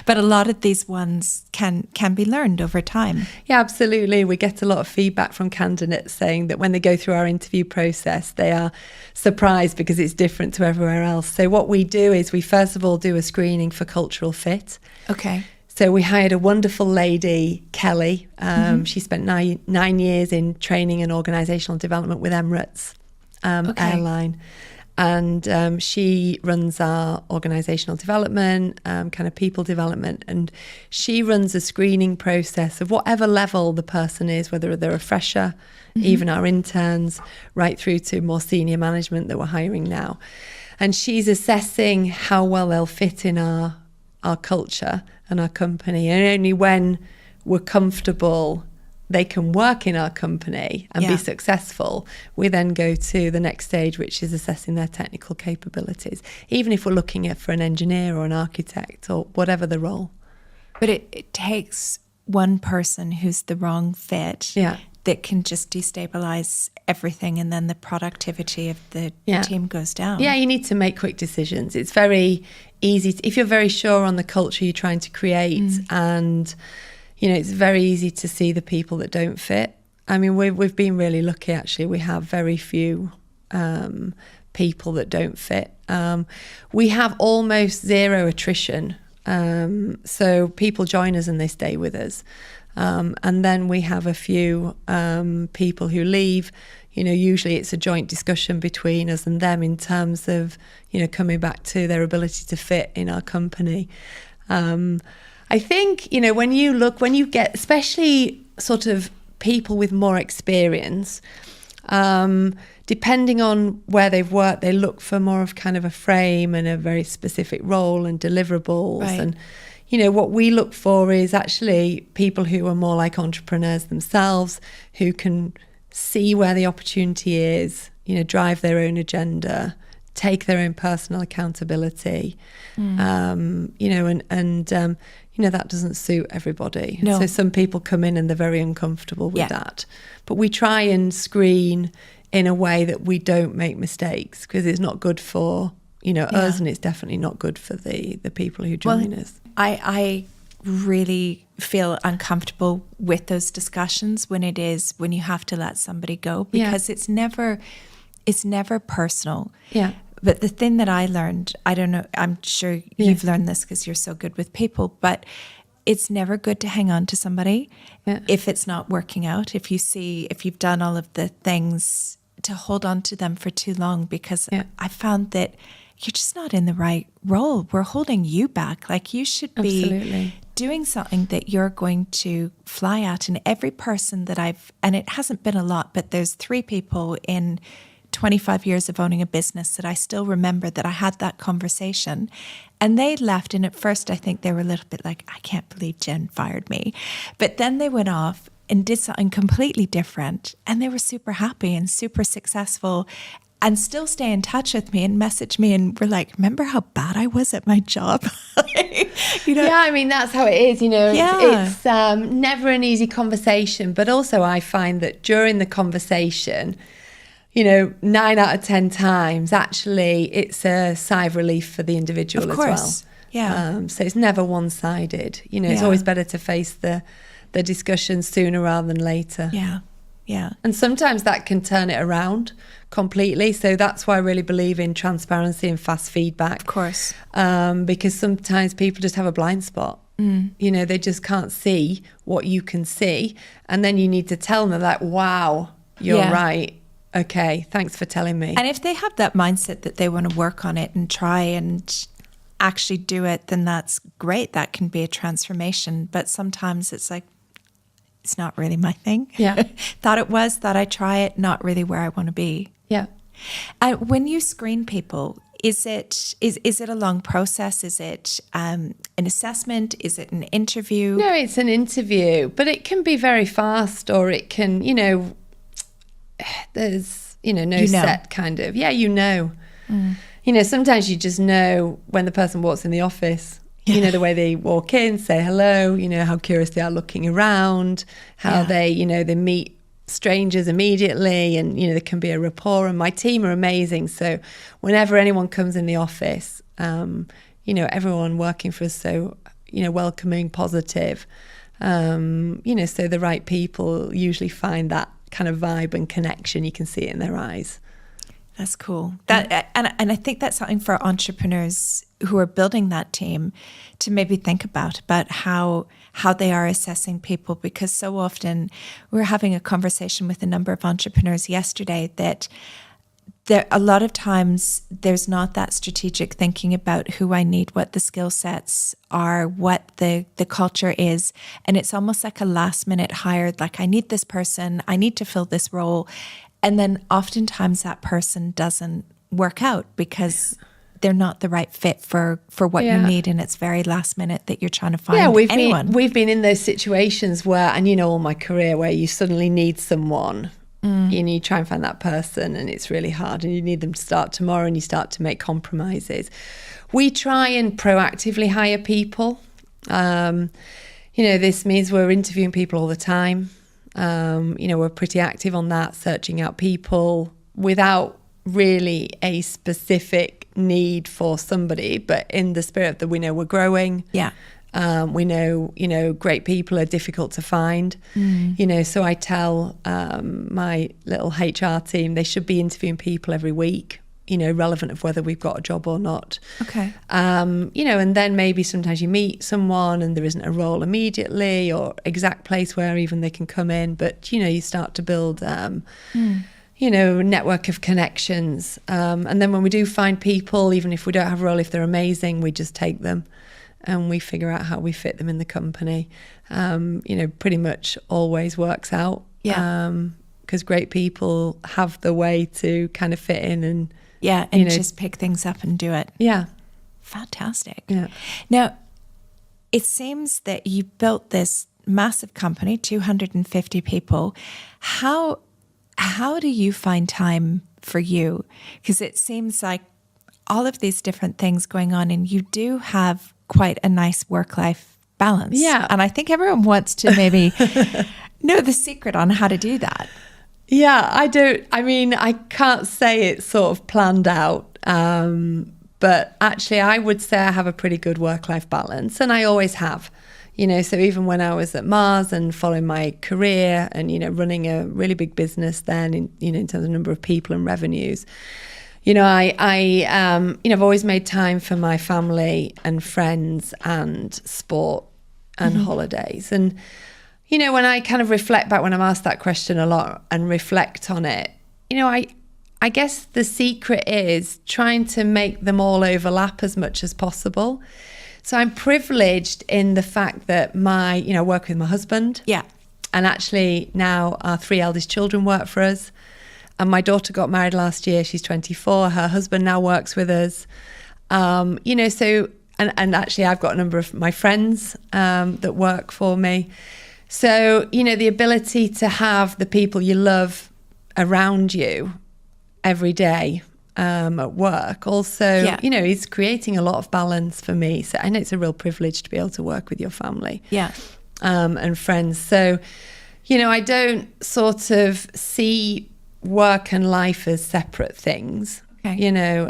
but a lot of these ones can be learned over time. Yeah, absolutely. We get a lot of feedback from candidates saying that when they go through our interview process, they are surprised because it's different to everywhere else. So what we do is we first of all do a screening for cultural fit. Okay. So we hired a wonderful lady, Kelly. She spent 9 years in training and organisational development with Emirates airline. And she runs our organisational development, kind of people development. And she runs a screening process of whatever level the person is, whether they're a fresher, even our interns, right through to more senior management that we're hiring now. And she's assessing how well they'll fit in our culture and our company, and only when we're comfortable they can work in our company and be successful, we then go to the next stage, which is assessing their technical capabilities, even if we're looking at for an engineer or an architect or whatever the role. But it takes one person who's the wrong fit that can just destabilize everything, and then the productivity of the team goes down. Yeah, you need to make quick decisions. It's very easy if you're very sure on the culture you're trying to create, and it's very easy to see the people that don't fit. I mean, we've been really lucky, actually. We have very few people that don't fit. We have almost zero attrition. So people join us and they stay with us. And then we have a few people who leave. Usually it's a joint discussion between us and them in terms of, coming back to their ability to fit in our company. I think, when you get, especially sort of people with more experience, depending on where they've worked, they look for more of kind of a frame and a very specific role and deliverables. Right. And, what we look for is actually people who are more like entrepreneurs themselves, who can see where the opportunity is, drive their own agenda, take their own personal accountability, that doesn't suit everybody. No. So some people come in and they're very uncomfortable with that. But we try and screen in a way that we don't make mistakes, because it's not good for, us, and it's definitely not good for the people who join us. I really feel uncomfortable with those discussions when you have to let somebody go, because it's never personal. Yeah. But the thing that I learned, I don't know, I'm sure you've learned this because you're so good with people, but it's never good to hang on to somebody if it's not working out. If you've done all of the things, to hold on to them for too long, because I found that you're just not in the right role. We're holding you back. Like, you should be doing something that you're going to fly at. And every person that and it hasn't been a lot, but there's 3 people in 25 years of owning a business that I still remember that I had that conversation, and they left. And at first I think they were a little bit like, I can't believe Jen fired me. But then they went off and did something completely different, and they were super happy and super successful, and still stay in touch with me and message me, and we're like, remember how bad I was at my job? Yeah, I mean, that's how it is, It's never an easy conversation. But also I find that during the conversation, 9 out of 10 times, actually, it's a sigh of relief for the individual as well. Yeah. So it's never one-sided. It's always better to face the discussion sooner rather than later. Yeah. Yeah. And sometimes that can turn it around completely. So that's why I really believe in transparency and fast feedback. Of course. Because sometimes people just have a blind spot. They just can't see what you can see. And then you need to tell them that, wow, you're right. Okay, thanks for telling me. And if they have that mindset that they want to work on it and try and actually do it, then that's great. That can be a transformation. But sometimes it's like, it's not really my thing. Yeah. Thought I'd try it, not really where I want to be. Yeah. When you screen people, is it a long process? Is it an assessment? Is it an interview? No, it's an interview, but it can be very fast, or it can, there's, set kind of, sometimes you just know when the person walks in the office, You know, the way they walk in, say hello, you know, how curious they are looking around, how they, you know, they meet strangers immediately, and, you know, there can be a rapport. And my team are amazing. So whenever anyone comes in the office, you know, everyone working for us, so, you know, welcoming, positive, you know, so the right people usually find that kind of vibe and connection. You can see it in their eyes. That's cool. That and I think that's something for entrepreneurs who are building that team to maybe think about how they are assessing people, because so often we were having a conversation with a number of entrepreneurs yesterday that a lot of times there's not that strategic thinking about who I need, what the skill sets are, what the culture is. And it's almost like a last minute hire, like I need this person, I need to fill this role. And then oftentimes that person doesn't work out because they're not the right fit for what you need, and it's very last minute that you're trying to find anyone. We've been in those situations where, and you know, all my career, where you suddenly need someone, you know, you try and find that person and it's really hard, and you need them to start tomorrow, and you start to make compromises. We try and proactively hire people. You know, this means we're interviewing people all the time. You know, we're pretty active on that, searching out people without really a specific need for somebody, but in the spirit that we know we're growing. Yeah. We know, you know, great people are difficult to find. You know, so I tell my little HR team they should be interviewing people every week, you know, relevant of whether we've got a job or not. Okay. You know, and then maybe sometimes you meet someone and there isn't a role immediately or exact place where even they can come in, but, you know, you start to build you know, network of connections. And then when we do find people, even if we don't have a role, if they're amazing, we just take them and we figure out how we fit them in the company. You know, pretty much always works out. Yeah. Because great people have the way to kind of fit in and you know, just pick things up and do it. Yeah. Fantastic. Yeah. Now, it seems that you built this massive company, 250 people. How do you find time for you? Because it seems like all of these different things going on, and you do have quite a nice work-life balance. Yeah. And I think everyone wants to maybe know the secret on how to do that. Yeah, I mean, I can't say it's sort of planned out, but actually I would say I have a pretty good work-life balance, and I always have. You know, so even when I was at Mars and following my career and, you know, running a really big business then, in, you know, in terms of number of people and revenues, you know, you know, I've always made time for my family and friends and sport and holidays. And, you know, when I kind of reflect back, when I'm asked that question a lot and reflect on it, you know, I guess the secret is trying to make them all overlap as much as possible. So I'm privileged in the fact that you know, I work with my husband. Yeah. And actually now our 3 eldest children work for us. And my daughter got married last year. She's 24. Her husband now works with us. You know, so, and actually I've got a number of my friends that work for me. So, you know, the ability to have the people you love around you every day at work also, you know, is creating a lot of balance for me. So I know it's a real privilege to be able to work with your family and friends. So, you know, I don't sort of see work and life as separate things. You know,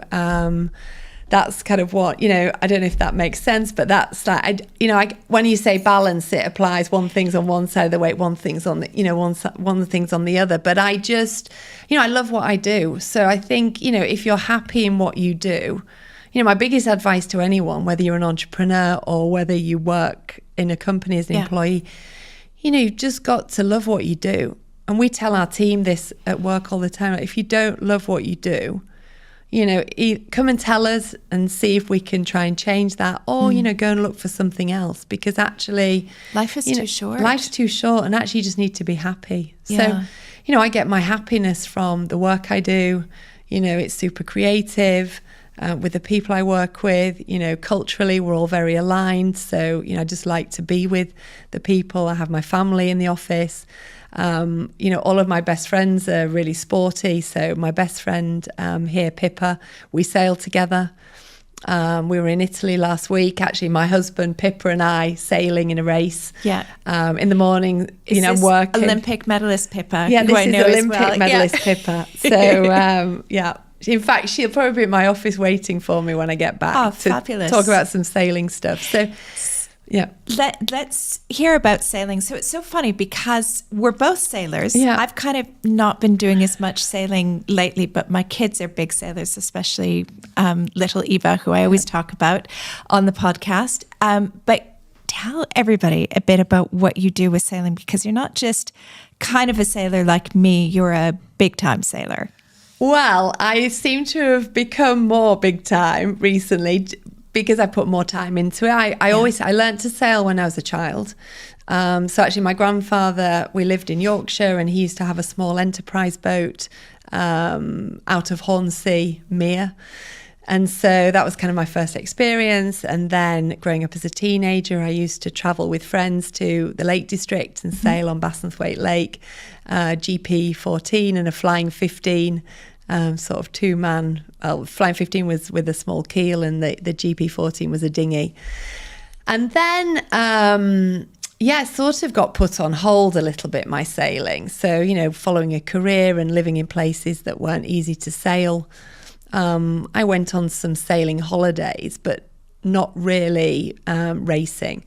that's kind of what, you know, I don't know if that makes sense, but that's like, you know, when you say balance, it applies one thing's on one side of the weight, one thing's on the, you know, one thing's on the other. But I just, you know, I love what I do. So I think, you know, if you're happy in what you do, you know, my biggest advice to anyone, whether you're an entrepreneur or whether you work in a company as an employee, you know, you've just got to love what you do. And we tell our team this at work all the time. If you don't love what you do, you know, come and tell us and see if we can try and change that, or, you know, go and look for something else, because actually life is too short. Life's too short, and actually you just need to be happy. So, you know, I get my happiness from the work I do. You know, it's super creative with the people I work with. You know, culturally, we're all very aligned. So, you know, I just like to be with the people. I have my family in the office. You know, all of my best friends are really sporty. So my best friend here, Pippa, we sail together. We were in Italy last week. Actually, my husband Pippa and I sailing in a race. Yeah. In the morning, I'm working. Olympic medalist Pippa. Yeah, this is Olympic medalist Pippa. So yeah. In fact, she'll probably be in my office waiting for me when I get back to fabulous. talk about some sailing stuff. So yeah. Let's hear about sailing. So it's so funny because we're both sailors. Yeah. I've kind of not been doing as much sailing lately, but my kids are big sailors, especially little Eva, who I always talk about on the podcast. But tell everybody a bit about what you do with sailing, because you're not just kind of a sailor like me, you're a big time sailor. Well, I seem to have become more big time recently because I put more time into it. I learned to sail when I was a child. So actually my grandfather, we lived in Yorkshire, and he used to have a small enterprise boat out of Hornsea Mere. And so that was kind of my first experience. And then growing up as a teenager, I used to travel with friends to the Lake District and sail on Bassenthwaite Lake, GP 14 and a flying 15. Sort of two-man. Flying 15 was with a small keel, and the GP 14 was a dinghy. And then, sort of got put on hold a little bit, my sailing. So, following a career and living in places that weren't easy to sail, I went on some sailing holidays, but not really Okay. racing.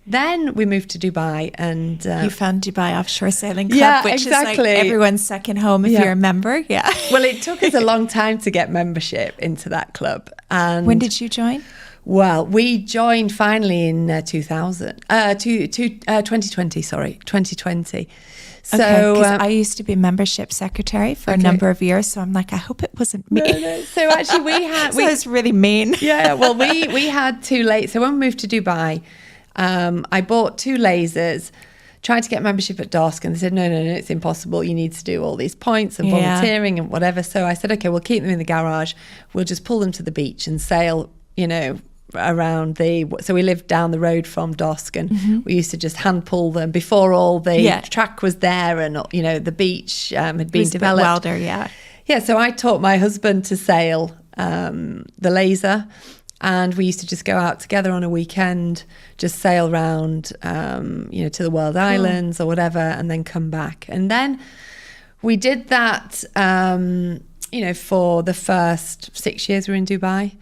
Then we moved to Dubai, and you found Dubai Offshore Sailing Club, which exactly. is like everyone's second home if you're a member. Yeah. Well, it took us a long time to get membership into that club. And when did you join? Well, we joined finally in 2020. So I used to be membership secretary for a number of years, so I'm like, I hope it wasn't me. No. So actually, we had. So it's really mean. Yeah. Well, we had two lasers. So when we moved to Dubai, I bought two lasers. Tried to get membership at DOSC, and they said, no, it's impossible. You need to do all these points and volunteering and whatever. So I said, okay, we'll keep them in the garage. We'll just pull them to the beach and sail, around so we lived down the road from DOSC, and we used to just hand pull them before all the track was there, and the beach had been developed. Wilder, yeah. So I taught my husband to sail the laser, and we used to just go out together on a weekend, just sail around to the World Islands or whatever, and then come back. And then we did that for the first 6 years we were in Dubai.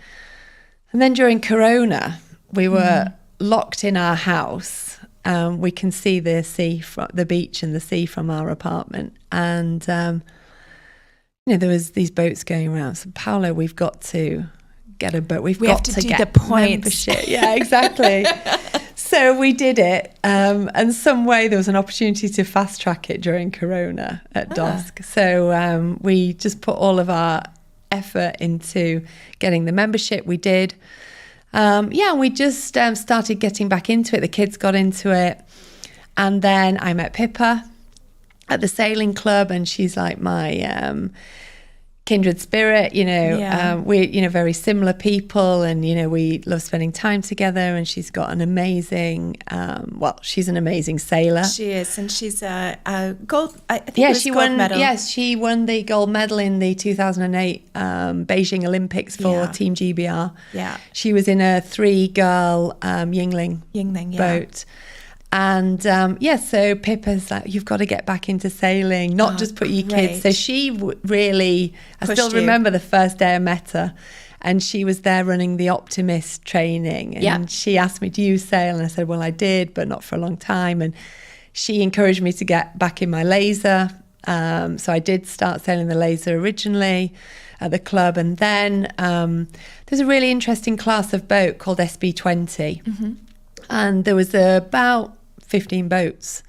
And then during Corona, we were locked in our house. We can see the sea, the beach and the sea from our apartment. And, there was these boats going around. So, Paolo, we've got to get a boat. We have to get the points. Membership. Yeah, exactly. So we did it. And some way there was an opportunity to fast track it during Corona at DOSC. So we just put all of our effort into getting the membership. We did. We just started getting back into it. The kids got into it. And then I met Pippa at the sailing club, and she's like my kindred spirit, we're, very similar people, and, we love spending time together, and she's got an amazing, she's an amazing sailor. She is, and she's a gold, I think it was gold medal. Yes, she won the gold medal in the 2008 Beijing Olympics for Team GBR. Yeah. She was in a 3-girl Yingling boat. And so Pippa's like, you've got to get back into sailing, not just put your kids. So she really, I still remember the first day I met her, and she was there running the Optimist training. And she asked me, do you sail? And I said, well, I did, but not for a long time. And she encouraged me to get back in my laser. So I did start sailing the laser originally at the club. And then there's a really interesting class of boat called SB20. Mm-hmm. And there was about 15 boats.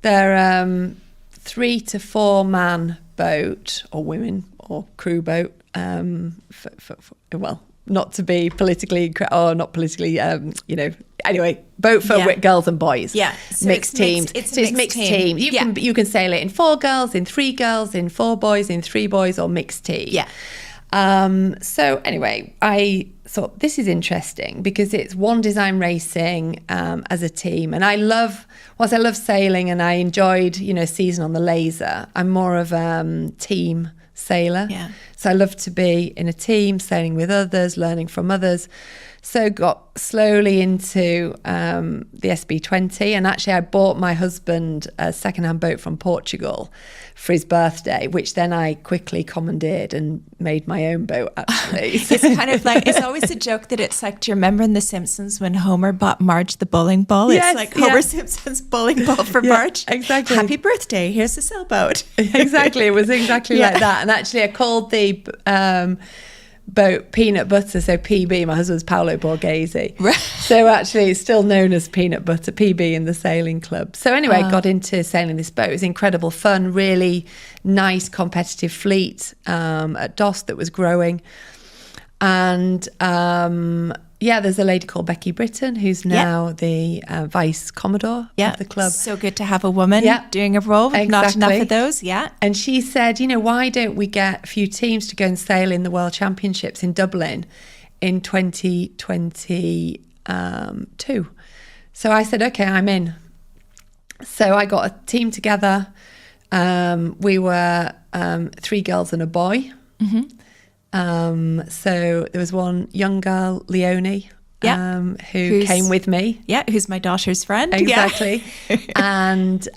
They're 3 to 4 man boat, or women or crew boat. Not to be politically, or not politically, anyway, boat for girls and boys. Yeah, so mixed teams. It's mixed team. You can sail it in 4 girls, in 3 girls, in 4 boys, in 3 boys, or mixed team. Yeah. So anyway, I thought this is interesting because it's one design racing as a team. And whilst I love sailing and I enjoyed, a season on the laser, I'm more of a team sailor. Yeah. So I love to be in a team, sailing with others, learning from others. So got slowly into the SB20, and actually I bought my husband a second-hand boat from Portugal for his birthday, which then I quickly commandeered and made my own boat, actually. It's kind of like, it's always a joke that it's like, do you remember in The Simpsons when Homer bought Marge the bowling ball? It's Yes, like Homer Simpson's bowling ball for Marge. Exactly. Happy birthday, here's a sailboat. Exactly, it was exactly like that. And actually I called the boat Peanut Butter, so PB. My husband's Paolo Borghesi, Right. so actually it's still known as Peanut Butter, PB, in the sailing club. So anyway, I got into sailing this boat. It was incredible fun, really nice competitive fleet at DOS that was growing. And there's a lady called Becky Britton who's now the Vice Commodore of the club. So good to have a woman doing a role. Exactly. Not enough of those. Yeah. And she said, why don't we get a few teams to go and sail in the World Championships in Dublin in 2022? So I said, okay, I'm in. So I got a team together. We were 3 girls and a boy. Mm-hmm. So there was one young girl, Leonie, who came with me. Yeah, who's my daughter's friend. Exactly. And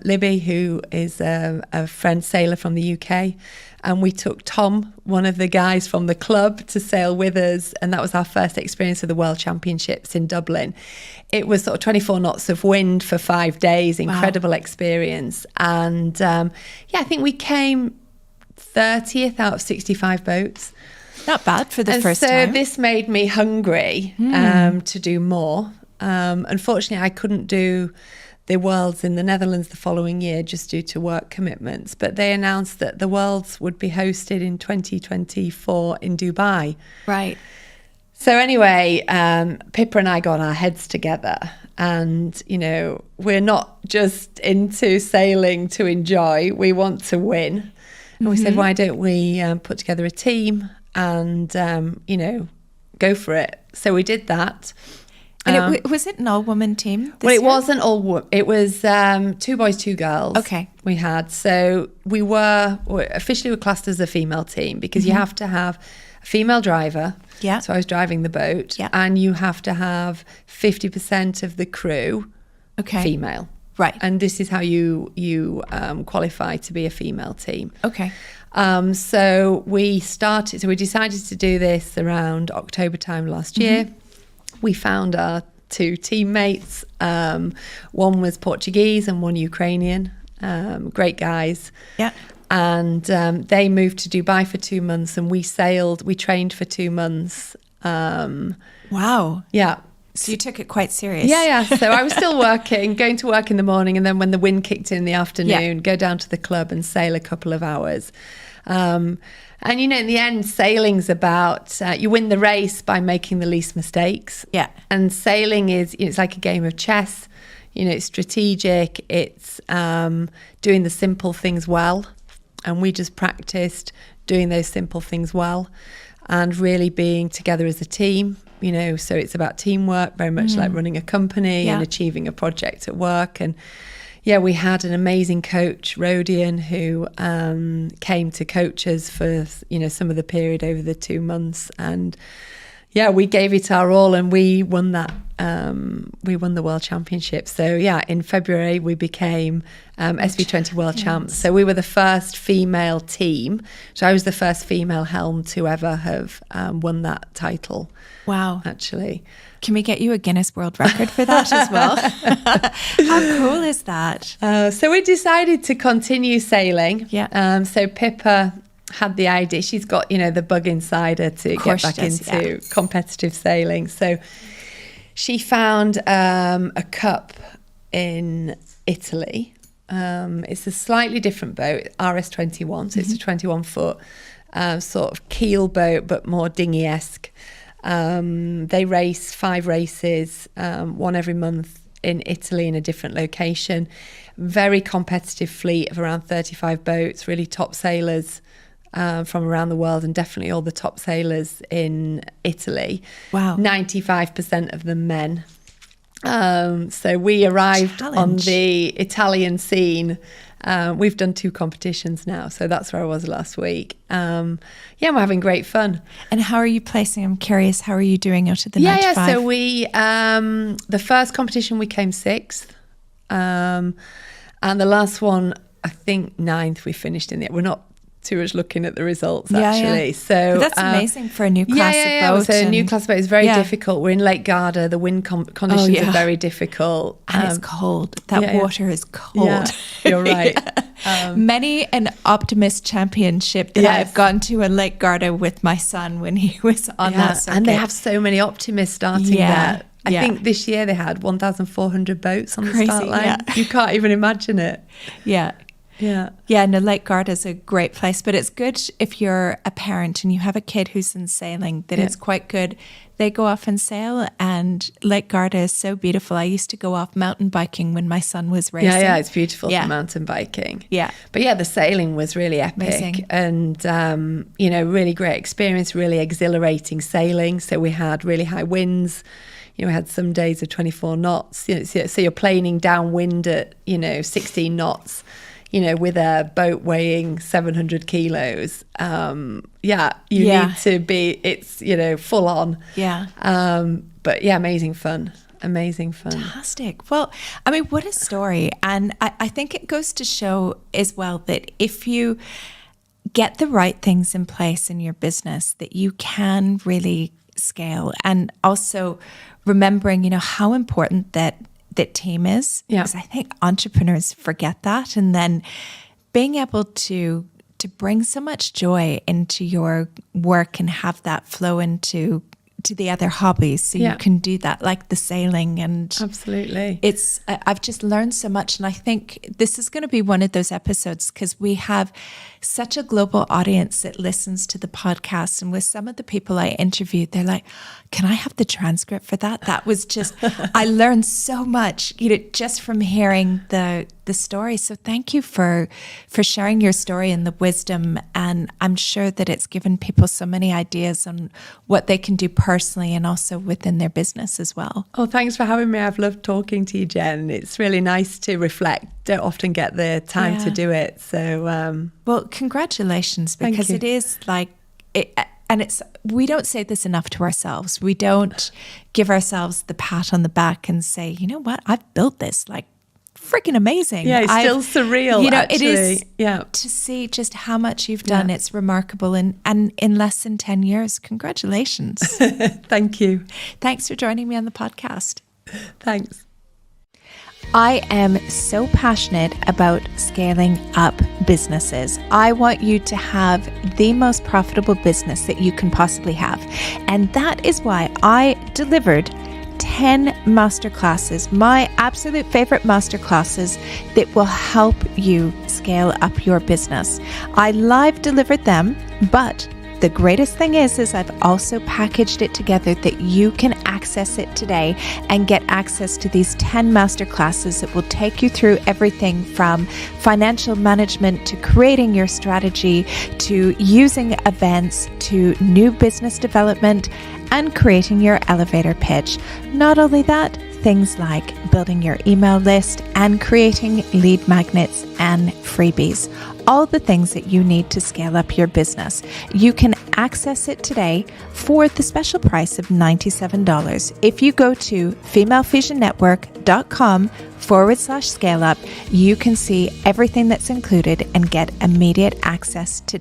Libby, who is a friend sailor from the UK. And we took Tom, one of the guys from the club, to sail with us. And that was our first experience of the World Championships in Dublin. It was sort of 24 knots of wind for 5 days, incredible experience. And I think we came 30th out of 65 boats. Not bad for the first time. So this made me hungry to do more. Unfortunately, I couldn't do the Worlds in the Netherlands the following year just due to work commitments. But they announced that the Worlds would be hosted in 2024 in Dubai. Right. So anyway, Pippa and I got our heads together. And, we're not just into sailing to enjoy. We want to win. And we said, why don't we put together a team and, go for it. So we did that. And was it an all-woman team this Well, it year? wasn't all. It was 2 boys, 2 girls. Okay. We had. So we were officially classed as a female team because you have to have a female driver. Yeah. So I was driving the boat. Yeah. And you have to have 50% of the crew female. Right. And this is how you qualify to be a female team. Okay. So we decided to do this around October time last year. We found our 2 teammates. One was Portuguese and one Ukrainian. Great guys. Yeah. And they moved to Dubai for 2 months, and we trained for 2 months. Wow. Yeah. So you took it quite serious. Yeah. So I was still working, going to work in the morning, and then when the wind kicked in the afternoon, go down to the club and sail a couple of hours. And, in the end, sailing's about, you win the race by making the least mistakes. Yeah. And sailing it's like a game of chess. It's strategic. It's doing the simple things well. And we just practiced doing those simple things well and really being together as a team. So it's about teamwork, very much like running a company and achieving a project at work. And we had an amazing coach, Rodian, who came to coach us for, some of the period over the 2 months. And we gave it our all, and we won that. We won the World Championship. So in February we became SB20 World Champs. So we were the first female team. So I was the first female helm to ever have won that title. Wow. Actually. Can we get you a Guinness World Record for that as well? How cool is that? So we decided to continue sailing. Yeah. So Pippa had the idea. She's got, the bug inside her to get back into competitive sailing. So she found a cup in Italy. It's a slightly different boat, RS21. So it's a 21-foot sort of keel boat, but more dinghy-esque. They race 5 races, one every month in Italy in a different location. Very competitive fleet of around 35 boats, really top sailors from around the world, and definitely all the top sailors in Italy. Wow. 95% of them men. So we arrived on the Italian scene We've done 2 competitions now, so that's where I was last week. We're having great fun. And how are you placing? I'm curious, how are you doing out of the 9 to 5? So we, the first competition we came 6th, and the last one, I think 9th, we finished in it. We're not too much looking at the results actually. So but that's amazing for a new class of boat. So a new class of boat is very difficult. We're in Lake Garda. The wind conditions are very difficult. And it's cold. That water is cold. Yeah, you're right. Many an optimist championship that I've gone to in Lake Garda with my son when he was on that circuit. And they have so many optimists starting there. I think this year they had 1,400 boats on the start line. Yeah. You can't even imagine it. Yeah. No, Lake Garda is a great place, but it's good if you're a parent and you have a kid who's in sailing, that it's quite good. They go off and sail, and Lake Garda is so beautiful. I used to go off mountain biking when my son was racing. Yeah, it's beautiful for mountain biking. Yeah. But the sailing was really epic. Amazing. And, really great experience, really exhilarating sailing. So we had really high winds. We had some days of 24 knots. So you're planing downwind at, 16 knots. With a boat weighing 700 kilos, need to be, it's, full on. Yeah. But amazing fun. Fantastic. Well, I mean, what a story. And I think it goes to show as well that if you get the right things in place in your business, that you can really scale. And also remembering, how important that team is, because I think entrepreneurs forget that, and then being able to bring so much joy into your work and have that flow into the other hobbies, so you can do that, like the sailing. And absolutely, I've just learned so much, and I think this is going to be one of those episodes because we have such a global audience that listens to the podcast. And with some of the people I interviewed, they're like, can I have the transcript for that? That was just, I learned so much, just from hearing the story. So thank you for sharing your story and the wisdom. And I'm sure that it's given people so many ideas on what they can do personally and also within their business as well. Oh, thanks for having me. I've loved talking to you, Jen. It's really nice to reflect. Don't often get the time to do it. So, well, congratulations, because it is like it. And we don't say this enough to ourselves. We don't give ourselves the pat on the back and say, you know what, I've built this, like, freaking amazing. Yeah, it's still surreal, actually. It is to see just how much you've done. It's remarkable. And in less than 10 years, congratulations. Thank you. Thanks for joining me on the podcast. Thanks. I am so passionate about scaling up businesses. I want you to have the most profitable business that you can possibly have. And that is why I delivered 10 masterclasses, my absolute favorite masterclasses that will help you scale up your business. I live delivered them, but the greatest thing is I've also packaged it together that you can access it today and get access to these 10 masterclasses that will take you through everything from financial management to creating your strategy to using events to new business development and creating your elevator pitch. Not only that, things like building your email list and creating lead magnets and freebies. All the things that you need to scale up your business. You can access it today for the special price of $97. If you go to femalefusionnetwork.com/scale up, you can see everything that's included and get immediate access today.